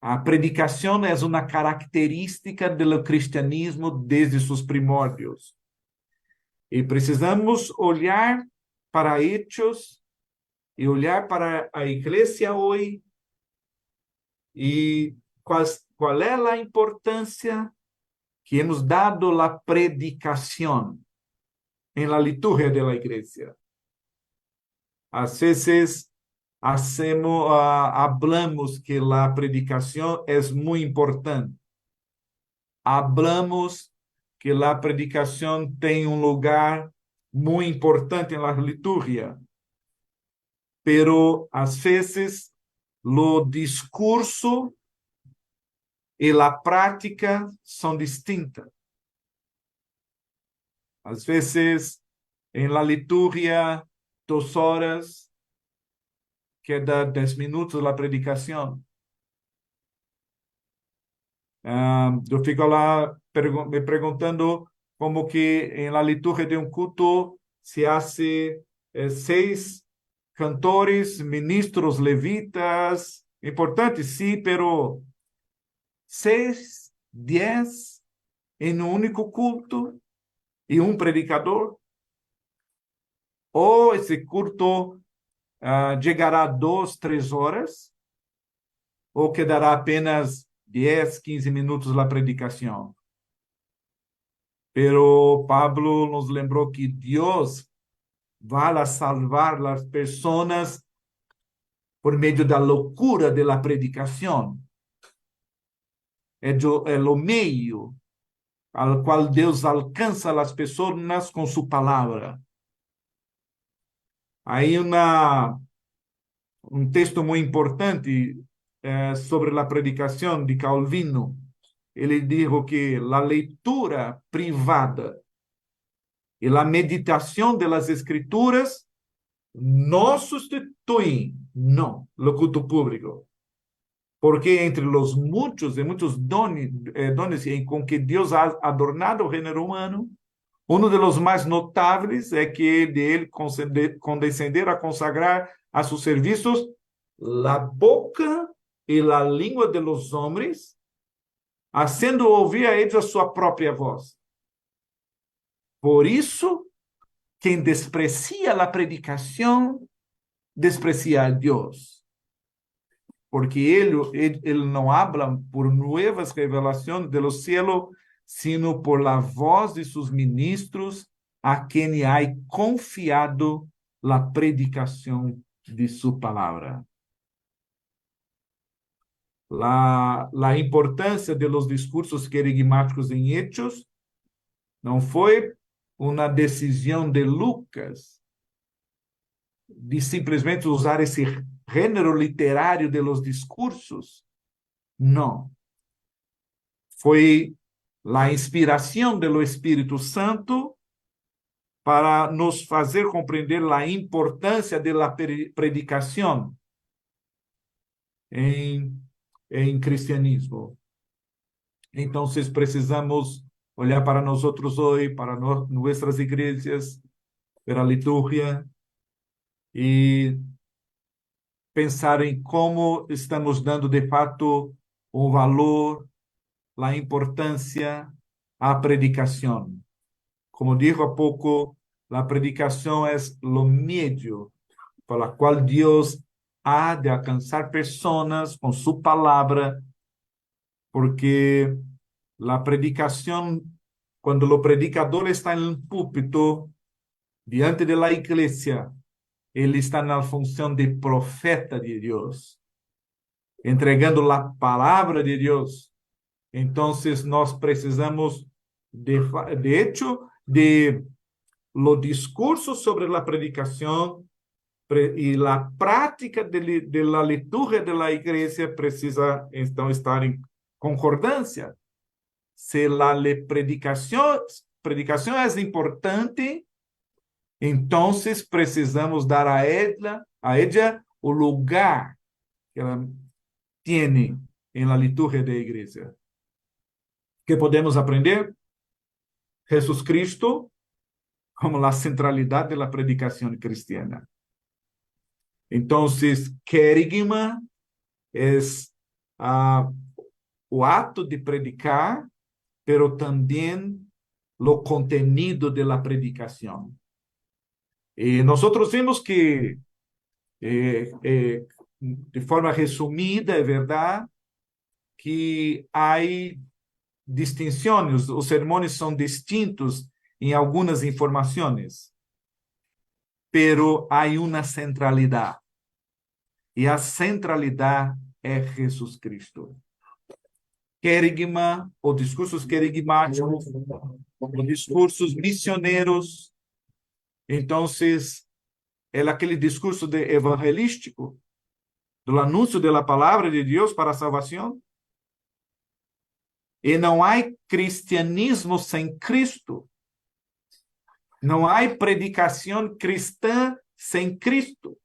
A predicação é uma característica do cristianismo desde seus primórdios. E precisamos olhar para Hechos e olhar para a igreja hoje e qual é a importância que hemos dado à predicação em la liturgia da igreja. Às vezes, hablamos que a predicação é muito importante. Hablamos que a predicação tem lugar muito importante na liturgia. Pero, às vezes, o discurso e a prática são distintas. Às vezes, em la liturgia, 2 horas, queda 10 minutos a predicação. Eu fico lá me perguntando como que em la liturgia de culto se hace 6 cantores, ministros, levitas, importante, sim, pero 6, 10 em um único culto e um predicador? Ou esse culto chegará a 2, 3 horas? Ou quedará apenas 10, 15 minutos na predicação? Pero Pablo nos lembrou que Deus vai salvar as pessoas por meio da loucura da predicação. É o meio ao qual Deus alcança as pessoas com sua palavra. Aí um texto muito importante sobre a predicação de Calvino. Ele disse que a leitura privada e a meditação das Escrituras não substituem, não, o culto público. Porque entre os muitos e muitos dones com que Deus ha adornado o gênero humano, um dos mais notáveis é que de ele condescender a consagrar a seus serviços a boca e a língua de los homens, fazendo ouvir a eles a sua própria voz. Por isso, quem desprecia a predicação, desprecia a Deus. Porque ele não habla por novas revelações do céu, sino por la voz de seus ministros, a quem há confiado a predicação de sua palavra. A importância de los discursos querigmáticos em Hechos não foi uma decisão de Lucas de simplesmente usar esse gênero literário de los discursos. Não. Foi a inspiração do Espírito Santo para nos fazer compreender a importância da predicação. em cristianismo. Então, precisamos olhar para nós outros hoje, para nossas igrejas, para a liturgia, e pensar em como estamos dando, de fato, um valor, a importância à predicação. Como digo há pouco, a predicação é o meio pela qual Deus há de alcançar pessoas com sua palavra, porque a predicação, quando o predicador está no púlpito, diante da igreja, ele está na função de profeta de Deus, entregando a palavra de Deus. Então, nós precisamos, de hecho, de los discursos sobre a predicação e a prática de la liturgia de la igreja precisa, então, estar em concordância. Se a predicação é importante, então precisamos dar a ella o lugar que ela tem em la liturgia da igreja. Que podemos aprender? Jesus Cristo como a centralidade da predicação cristiana. Então, querigma é o ato de predicar, pero também o contenido de la predicação. E nós vimos que, de forma resumida, é verdade que há distinções, os sermões são distintos em algumas informações, pero há uma centralidade, e a centralidade é Jesus Cristo. Querigma, ou discursos querigmáticos, ou discursos missioneiros, então, é aquele discurso evangelístico, do anúncio da palavra de Deus para a salvação. E não há cristianismo sem Cristo. Não há predicação cristã sem Cristo.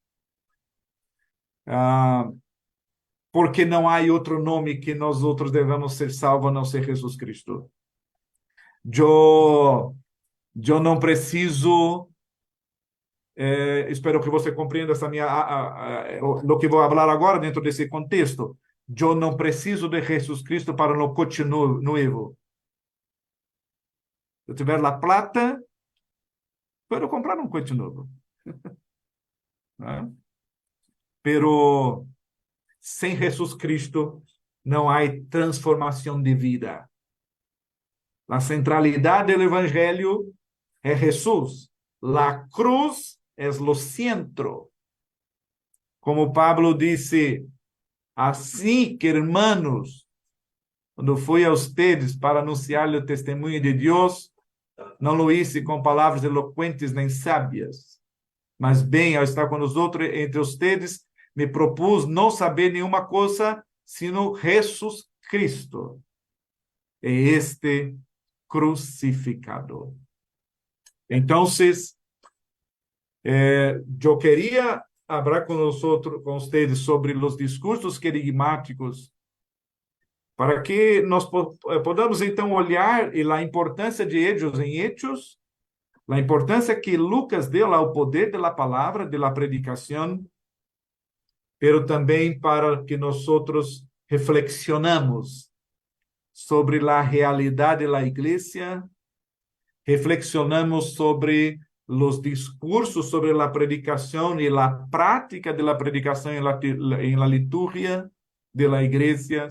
Porque não há outro nome que nós outros devemos ser salvos a não ser Jesus Cristo. Eu não preciso... espero que você compreenda o que vou falar agora dentro desse contexto. Eu não preciso de Jesus Cristo para no coche novo. Se eu tiver a plata, posso comprar um coche novo. Pero sem Jesus Cristo não há transformação de vida. A centralidade do Evangelho é Jesus. La cruz é o centro. Como Pablo disse, assim que, hermanos, quando fui a vocês para anunciar o testemunho de Deus, não lo hice com palavras eloquentes nem sábias, mas bem, ao estar com os outros entre vocês, me propus não saber nenhuma coisa, sino Jesus Cristo, e este crucificado. Então, eu queria falar com vocês sobre os discursos querigmáticos, para que nós podamos, então, olhar e a importância de eles em Hechos, a importância que Lucas deu ao poder da palavra, da predicação, pero também para que nós reflexionamos sobre a realidade da igreja, reflexionamos sobre os discursos sobre a predicação e a prática da predicação em la liturgia de la igreja,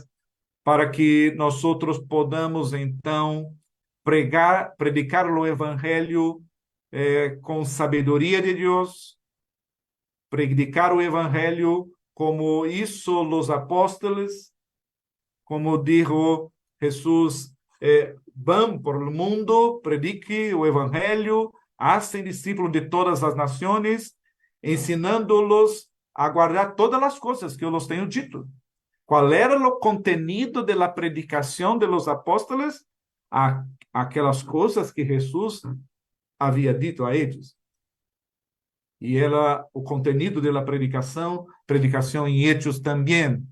para que nós podamos, então, predicar o evangelho com sabedoria de Deus, predicar o evangelho como hizo os apóstolos, como dijo Jesus, vão por o mundo, predique o evangelho, hacen discípulos de todas as nações, ensinando-los a guardar todas as coisas que eu los tenho dito. Qual era o contenido da predicação de los apóstolos? Aquelas coisas que Jesus havia dito a eles. E era o contenido da predicação em Hechos também.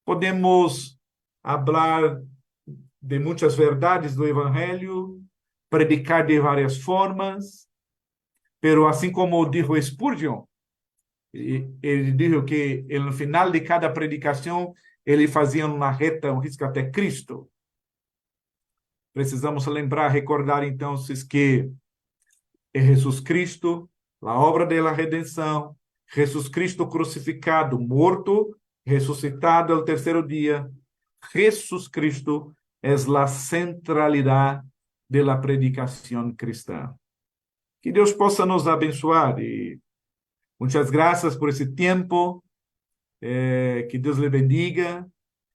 Podemos hablar de muitas verdades do Evangelho, predicar de várias formas, pero assim como dijo Spurgeon, ele disse que no final de cada predicação ele fazia uma reta, um risco até Cristo. Precisamos lembrar, recordar então que é Jesus Cristo, a obra da redenção, Jesus Cristo crucificado, morto, ressuscitado ao terceiro dia. Jesus Cristo é a centralidade da predicação cristã. Que Deus possa nos abençoar e muitas graças por esse tempo. Que Deus lhe bendiga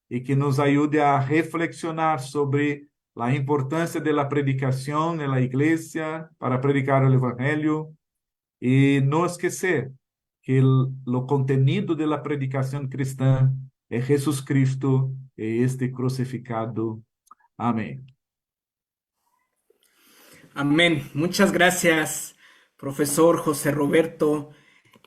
e que nos ajude a reflexionar sobre a importância da predicação na igreja para predicar o evangelho e não esquecer que o contenido da predicação cristã é Jesus Cristo e este crucificado. Amém. Amén. Muchas gracias, profesor José Roberto.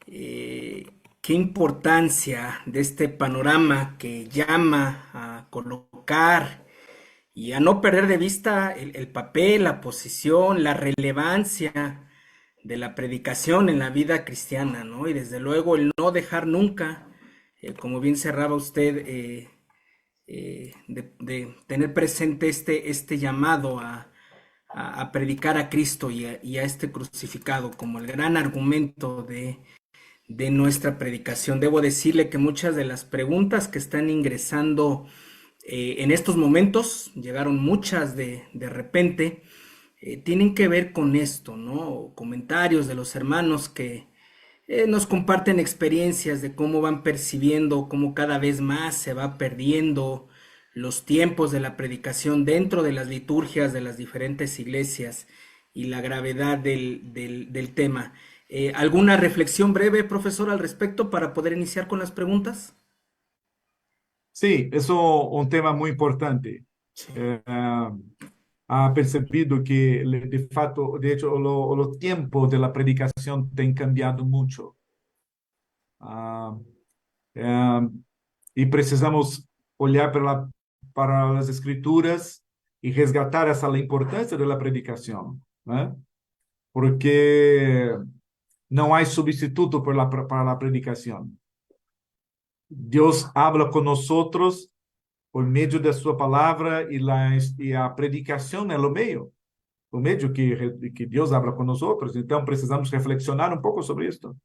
Qué importancia de este panorama que llama a colocar y a no perder de vista el papel, la posición, la relevancia de la predicación en la vida cristiana, ¿no? Y desde luego el no dejar nunca, como bien cerraba usted, de tener presente este llamado a predicar a Cristo y a este crucificado como el gran argumento de nuestra predicación. Debo decirle que muchas de las preguntas que están ingresando en estos momentos, llegaron muchas de repente, tienen que ver con esto, ¿no? Comentarios de los hermanos que nos comparten experiencias de cómo van percibiendo, cómo cada vez más se va perdiendo los tiempos de la predicación dentro de las liturgias de las diferentes iglesias y la gravedad del tema. ¿Alguna reflexión breve, profesor, al respecto para poder iniciar con las preguntas? Sí, eso es un tema muy importante. Sí. Ha percebido que, de fato, de hecho, los tiempos de la predicación han cambiado mucho. Y precisamos olhar para las escrituras y resgatar la importancia de la predicación, ¿eh? Porque no hay sustituto para la predicación. Dios habla con nosotros por medio de su palabra y la predicación es lo medio que Dios habla con nosotros. Entonces precisamos reflexionar un poco sobre esto.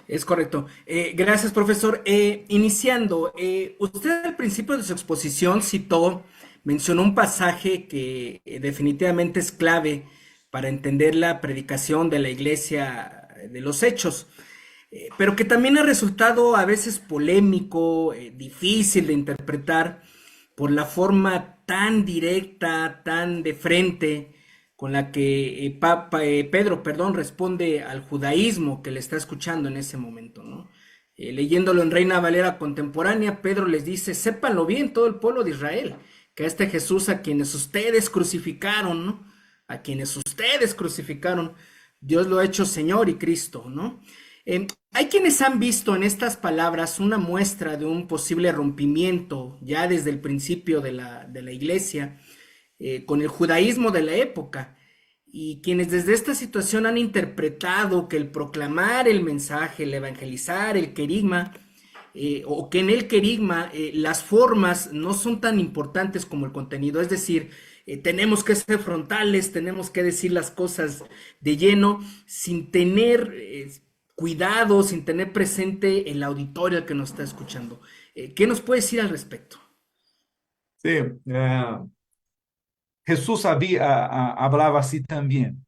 Es correcto. Gracias, profesor. Iniciando, usted al principio de su exposición mencionó un pasaje que definitivamente es clave para entender la predicación de la iglesia de los Hechos, pero que también ha resultado a veces polémico, difícil de interpretar por la forma tan directa, tan de frente con la que Pedro, responde al judaísmo que le está escuchando en ese momento, ¿no? Leyéndolo en Reina Valera contemporánea, Pedro les dice: sépanlo bien todo el pueblo de Israel, que a este Jesús a quienes ustedes crucificaron, ¿no? A quienes ustedes crucificaron, Dios lo ha hecho Señor y Cristo, ¿no? Hay quienes han visto en estas palabras una muestra de un posible rompimiento ya desde el principio de la iglesia con el judaísmo de la época, y quienes desde esta situación han interpretado que el proclamar el mensaje, el evangelizar, el querigma, o que en el querigma las formas no son tan importantes como el contenido, es decir, tenemos que ser frontales, tenemos que decir las cosas de lleno, sin tener cuidado, sin tener presente el auditorio al que nos está escuchando. ¿Qué nos puede decir al respecto? Sí, Jesús hablaba así también.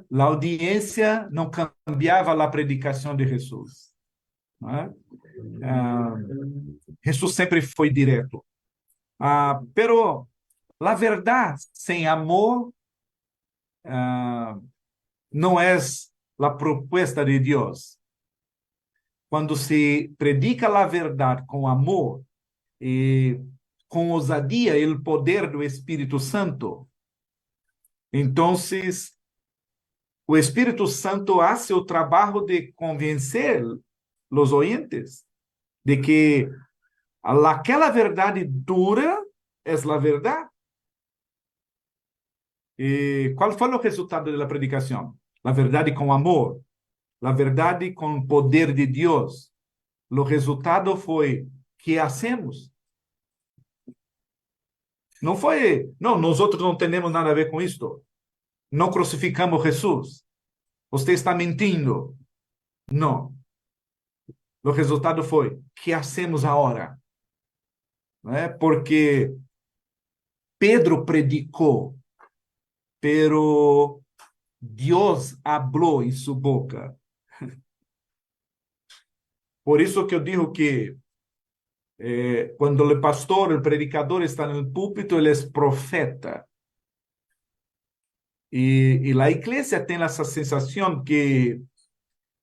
La audiencia no cambiaba la predicación de Jesús. Jesús siempre fue directo. Pero la verdad sin amor no es la propuesta de Dios. Cuando se predica la verdad con amor y con ousadia el poder do Espírito Santo, entonces o Espírito Santo hace o trabalho de convencer os oyentes de que aquela verdade dura é a verdade. E qual foi o resultado da predicação? A verdade com amor, a verdade com o poder de Deus. O resultado foi, que hacemos? Não foi, não, nós outros não temos nada a ver com isto. Não crucificamos Jesus. Você está mentindo. Não. O resultado foi, que hacemos agora? Não é? Porque Pedro predicou, pero Deus habló em sua boca. Por isso que eu digo que quando o pastor, o predicador está no púlpito, ele é profeta. E a igreja tem essa sensação que,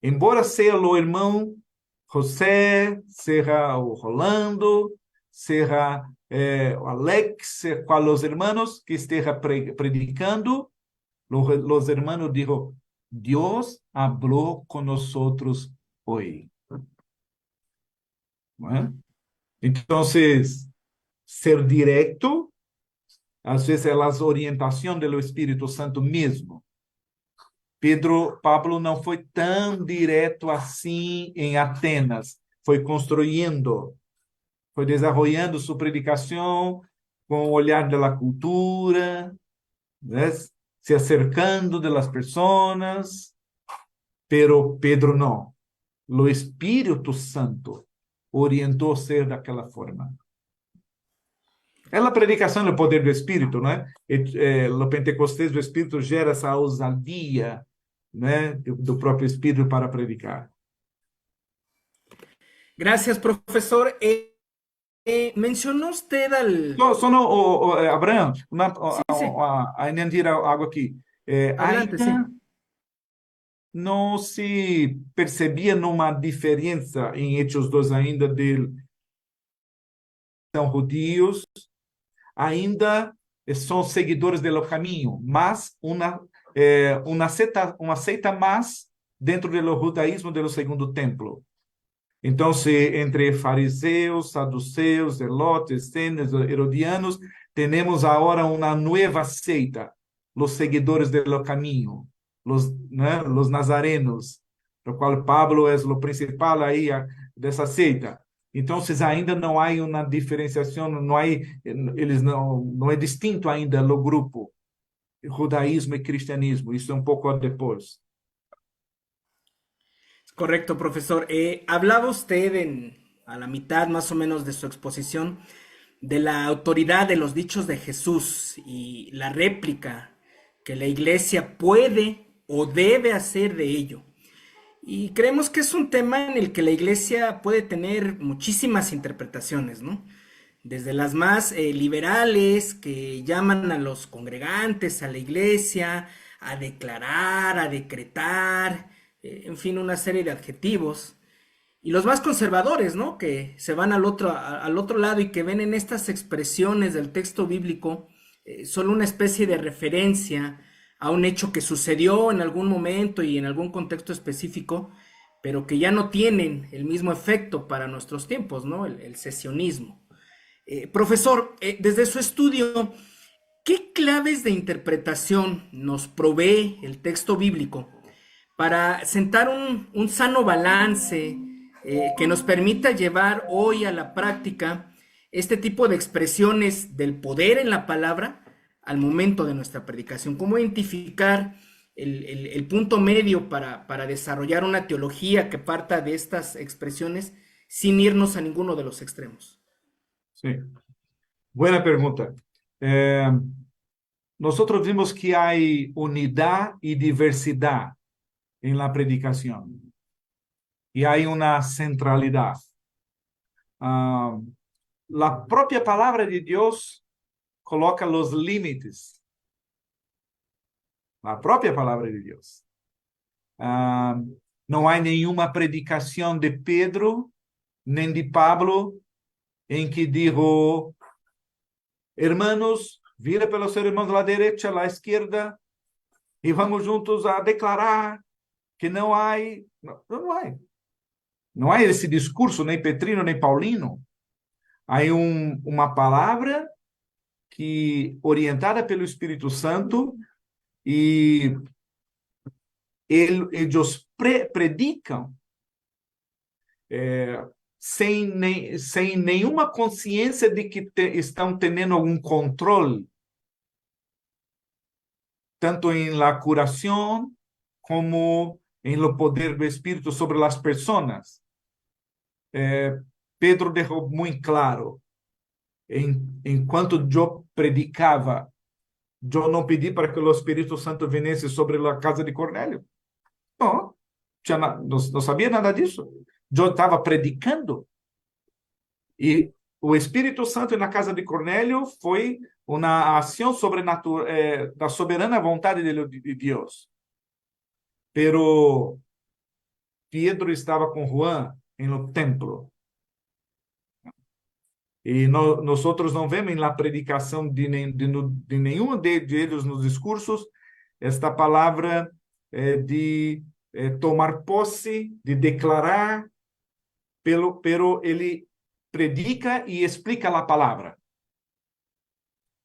embora seja o irmão José, seja o Rolando, seja o Alex, qual os irmãos que esteja predicando, os irmãos digo, Deus habló com nós hoje. Não é? Então, ser direto, às vezes é a orientação do Espírito Santo mesmo. Pablo não foi tão direto assim em Atenas. Foi construindo, foi desenvolvendo sua predicação com o olhar da cultura, né? Se acercando das pessoas. Pero Pedro não. O Espírito Santo orientou a ser daquela forma. É a predicação do poder do Espírito, não é? O Pentecostés do Espírito gera essa ousadia, né, do próprio Espírito para predicar. Gracias, profesor. Mencionó usted al... Só não, Abraham, Sí, sí, añadir algo aqui. adelante, sí. Ainda não se percebia uma diferença em Hechos 2 ainda são judios, ainda são seguidores do caminho, mas uma seita mais dentro do judaísmo do segundo templo. Então, entre fariseus, saduceus, zelotes, escenas, herodianos, temos agora uma nova seita, os seguidores do caminho, os nazarenos, do qual Pablo é o principal aí dessa seita. Então, ainda não há uma diferenciação, não é distinto ainda o grupo, judaísmo e cristianismo. Isso é um pouco depois. Correcto, profesor. Hablaba usted a la mitad más o menos de su exposición de la autoridad de los dichos de Jesús y la réplica que la iglesia puede o debe hacer de ello. Y creemos que es un tema en el que la iglesia puede tener muchísimas interpretaciones, ¿no? Desde las más liberales, que llaman a los congregantes, a la iglesia, a declarar, a decretar, en fin, una serie de adjetivos. Y los más conservadores, ¿no? Que se van al otro lado y que ven en estas expresiones del texto bíblico solo una especie de referencia a un hecho que sucedió en algún momento y en algún contexto específico, pero que ya no tienen el mismo efecto para nuestros tiempos, ¿no? El sesionismo. Profesor, desde su estudio, ¿qué claves de interpretación nos provee el texto bíblico para sentar un sano balance que nos permita llevar hoy a la práctica este tipo de expresiones del poder en la palabra al momento de nuestra predicación? ¿Cómo identificar el punto medio para desarrollar una teología que parta de estas expresiones sin irnos a ninguno de los extremos? Sí, buena pregunta. Nosotros vimos que hay unidad y diversidad en la predicación y hay una centralidad. La propia palabra de Dios coloca los límites. La propia palabra de Dios. No hay nenhuma predicación de Pedro nem de Pablo em que digo, hermanos, vira pelos seus irmãos da direita, à esquerda, e vamos juntos a declarar que não há. Não há. Não há esse discurso, nem petrino, nem paulino. Há uma palavra que, orientada pelo Espírito Santo, e eles predicam sem nenhuma consciência de que estão tendo algum controle, tanto em la curação como em lo poder do Espírito sobre as pessoas. Pedro deixou muito claro, enquanto eu predicava, eu não pedi para que o Espírito Santo viesse sobre a casa de Cornélio. Não, não sabia nada disso. Eu estava predicando. E o Espírito Santo na casa de Cornélio foi uma ação sobrenatural, da soberana vontade de Deus. Pero Pedro estava com Juan no templo. E nós não vemos na predicação de nenhum deles nos discursos esta palavra de tomar posse, de declarar, pero ele predica e explica a palavra.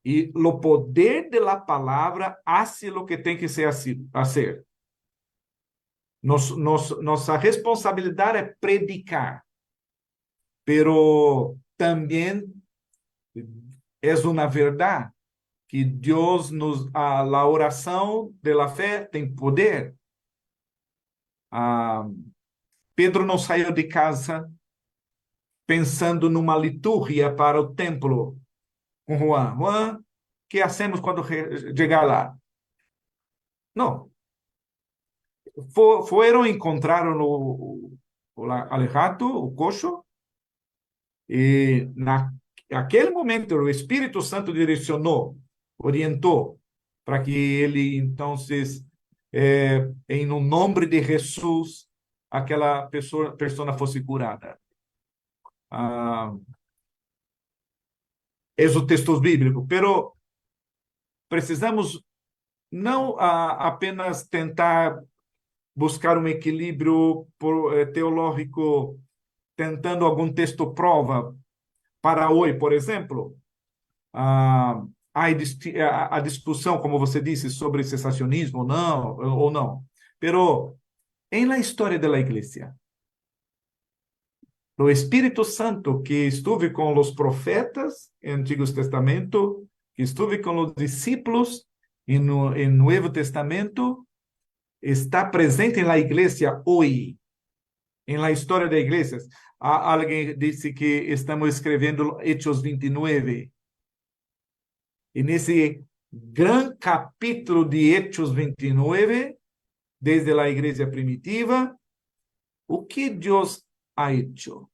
E o poder da palavra hace o que tem que ser fazer. Nossa responsabilidade é predicar, pero também é uma verdade que Deus a oração da fé tem poder. Pedro não saiu de casa pensando numa liturgia para o templo com Juan. Juan, o que hacemos quando chegar lá? Não. Foram, encontraram o aleijado, o coxo, e naquele momento o Espírito Santo direcionou, orientou, para que ele, então, em nome de Jesus, aquela pessoa fosse curada. É o texto bíblico, pero precisamos não apenas tentar buscar um equilíbrio teológico, tentando algum texto prova para hoje, por exemplo. A discussão, como você disse, sobre cessacionismo ou não. Pero em la história da igreja, o Espírito Santo que estuve com os profetas no Antigo Testamento, que estuve com os discípulos no Novo Testamento, está presente na igreja hoje, na história da igreja. Alguém disse que estamos escrevendo Hechos 29. E nesse grande capítulo de Hechos 29, desde a igreja primitiva, o que Deus ha hecho?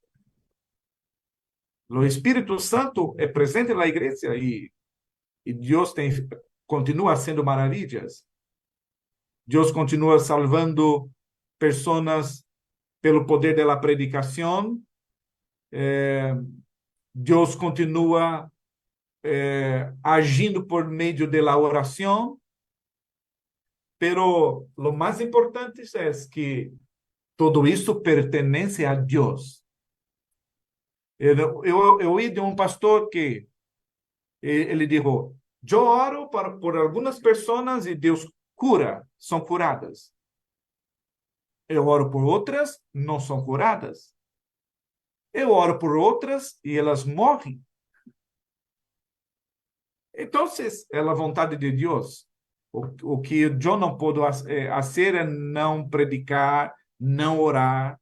O Espírito Santo é presente na igreja e Deus continua sendo maravilhas. Deus continua salvando pessoas pelo poder da predicação. Deus continua agindo por meio da oração. Pero lo mais importante é que todo isso pertence a Deus. Eu ouvi de um pastor que ele disse: eu oro por algumas pessoas e Deus cura, são curadas. Eu oro por outras, não são curadas. Eu oro por outras e elas morrem. Então, é a vontade de Deus. O que eu não posso fazer é não predicar, não orar,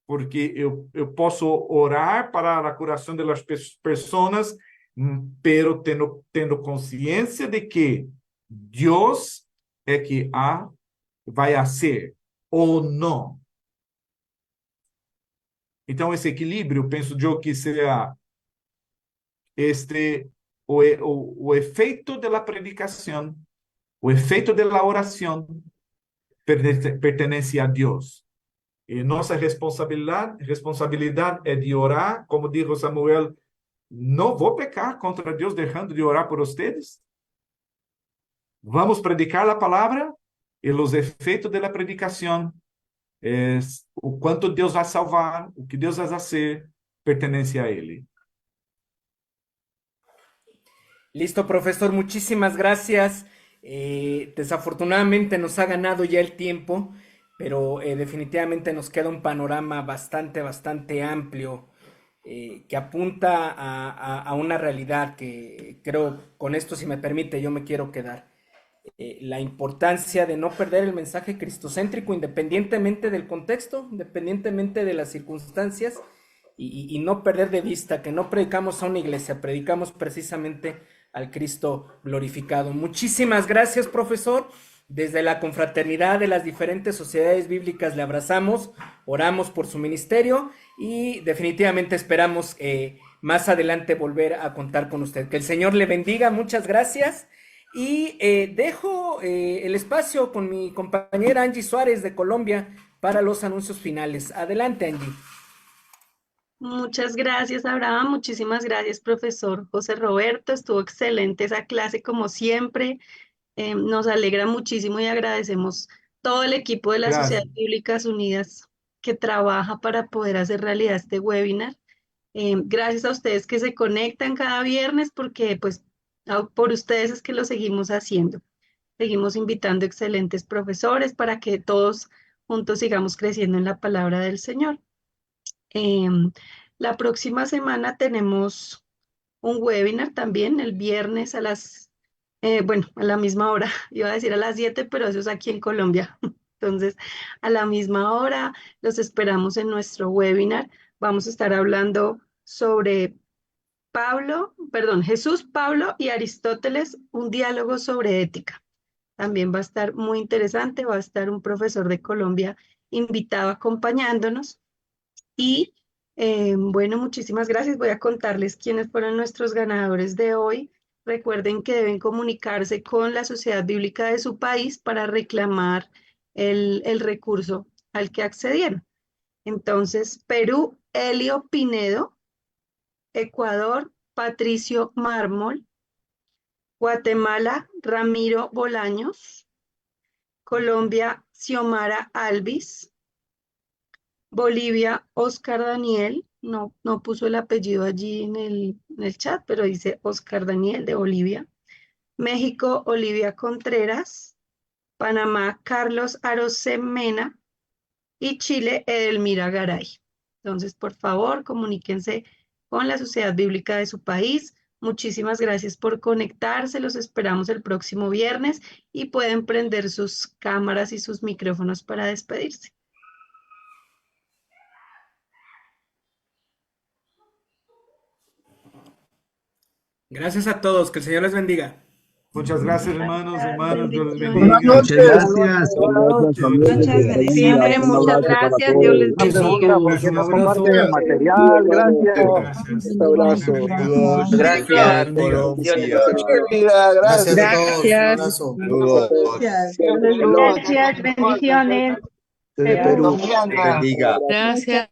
porque eu posso orar para a curação das pessoas, pero tendo consciência de que Deus é que vai fazer ou não. Então, esse equilíbrio, penso eu que será o efeito da predicação, o efeito da oração pertence a Deus. E nossa responsabilidade é de orar, como dijo Samuel: não vou pecar contra Deus deixando de orar por vocês. Vamos predicar a palavra e os efeitos da predicação O quanto Deus vai salvar, o que Deus vai fazer, pertenece a Ele. Listo, profesor, muchísimas gracias. Desafortunadamente nos ha ganado ya el tiempo, pero definitivamente nos queda un panorama bastante amplio que apunta a una realidad que creo, con esto, si me permite, yo me quiero quedar. La importancia de no perder el mensaje cristocéntrico independientemente del contexto, independientemente de las circunstancias y no perder de vista que no predicamos a una iglesia, predicamos precisamente al Cristo glorificado. Muchísimas gracias, profesor. Desde la confraternidad de las diferentes sociedades bíblicas le abrazamos, oramos por su ministerio y definitivamente esperamos más adelante volver a contar con usted. Que el Señor le bendiga, muchas gracias. Y dejo el espacio con mi compañera Angie Suárez de Colombia para los anuncios finales. Adelante, Angie. Muchas gracias, Abraham. Muchísimas gracias, profesor José Roberto. Estuvo excelente esa clase, como siempre. Nos alegra muchísimo y agradecemos todo el equipo de la Sociedad Graças. Bíblicas Unidas que trabaja para poder hacer realidad este webinar. Gracias a ustedes que se conectan cada viernes porque pues por ustedes es que lo seguimos haciendo. Seguimos invitando excelentes profesores para que todos juntos sigamos creciendo en la palabra del Señor. La próxima semana tenemos un webinar también el viernes a a la misma hora, iba a decir a las 7, pero eso es aquí en Colombia. Entonces, a la misma hora los esperamos en nuestro webinar. Vamos a estar hablando sobre Jesús, Pablo y Aristóteles, un diálogo sobre ética. También va a estar muy interesante, va a estar un profesor de Colombia invitado acompañándonos. Y bueno, muchísimas gracias. Voy a contarles quiénes fueron nuestros ganadores de hoy. Recuerden que deben comunicarse con la Sociedad Bíblica de su país para reclamar el recurso al que accedieron. Entonces, Perú, Elio Pinedo. Ecuador, Patricio Mármol. Guatemala, Ramiro Bolaños. Colombia, Xiomara Alvis. Bolivia, Oscar Daniel, no puso el apellido allí en el chat, pero dice Oscar Daniel de Bolivia. México, Olivia Contreras. Panamá, Carlos Arosemena. Y Chile, Edelmira Garay. Entonces, por favor, comuníquense con la Sociedad Bíblica de su país. Muchísimas gracias por conectarse. Los esperamos el próximo viernes y pueden prender sus cámaras y sus micrófonos para despedirse. Gracias a todos, que el Señor les bendiga. Muchas gracias, hermanos, hermanas. Dios les Bendiciones. bendiga. Muchas gracias. Muchas bendiciones, muchas gracias. Dios les bendiga. Un abrazo. el material, gracias. Gracias. Un abrazo. Dios Gracias, bendiga. Colombia. Gracias. Gracias. Un abrazo. Gracias, bendiciones. Desde Perú. Dios bendiga. Gracias.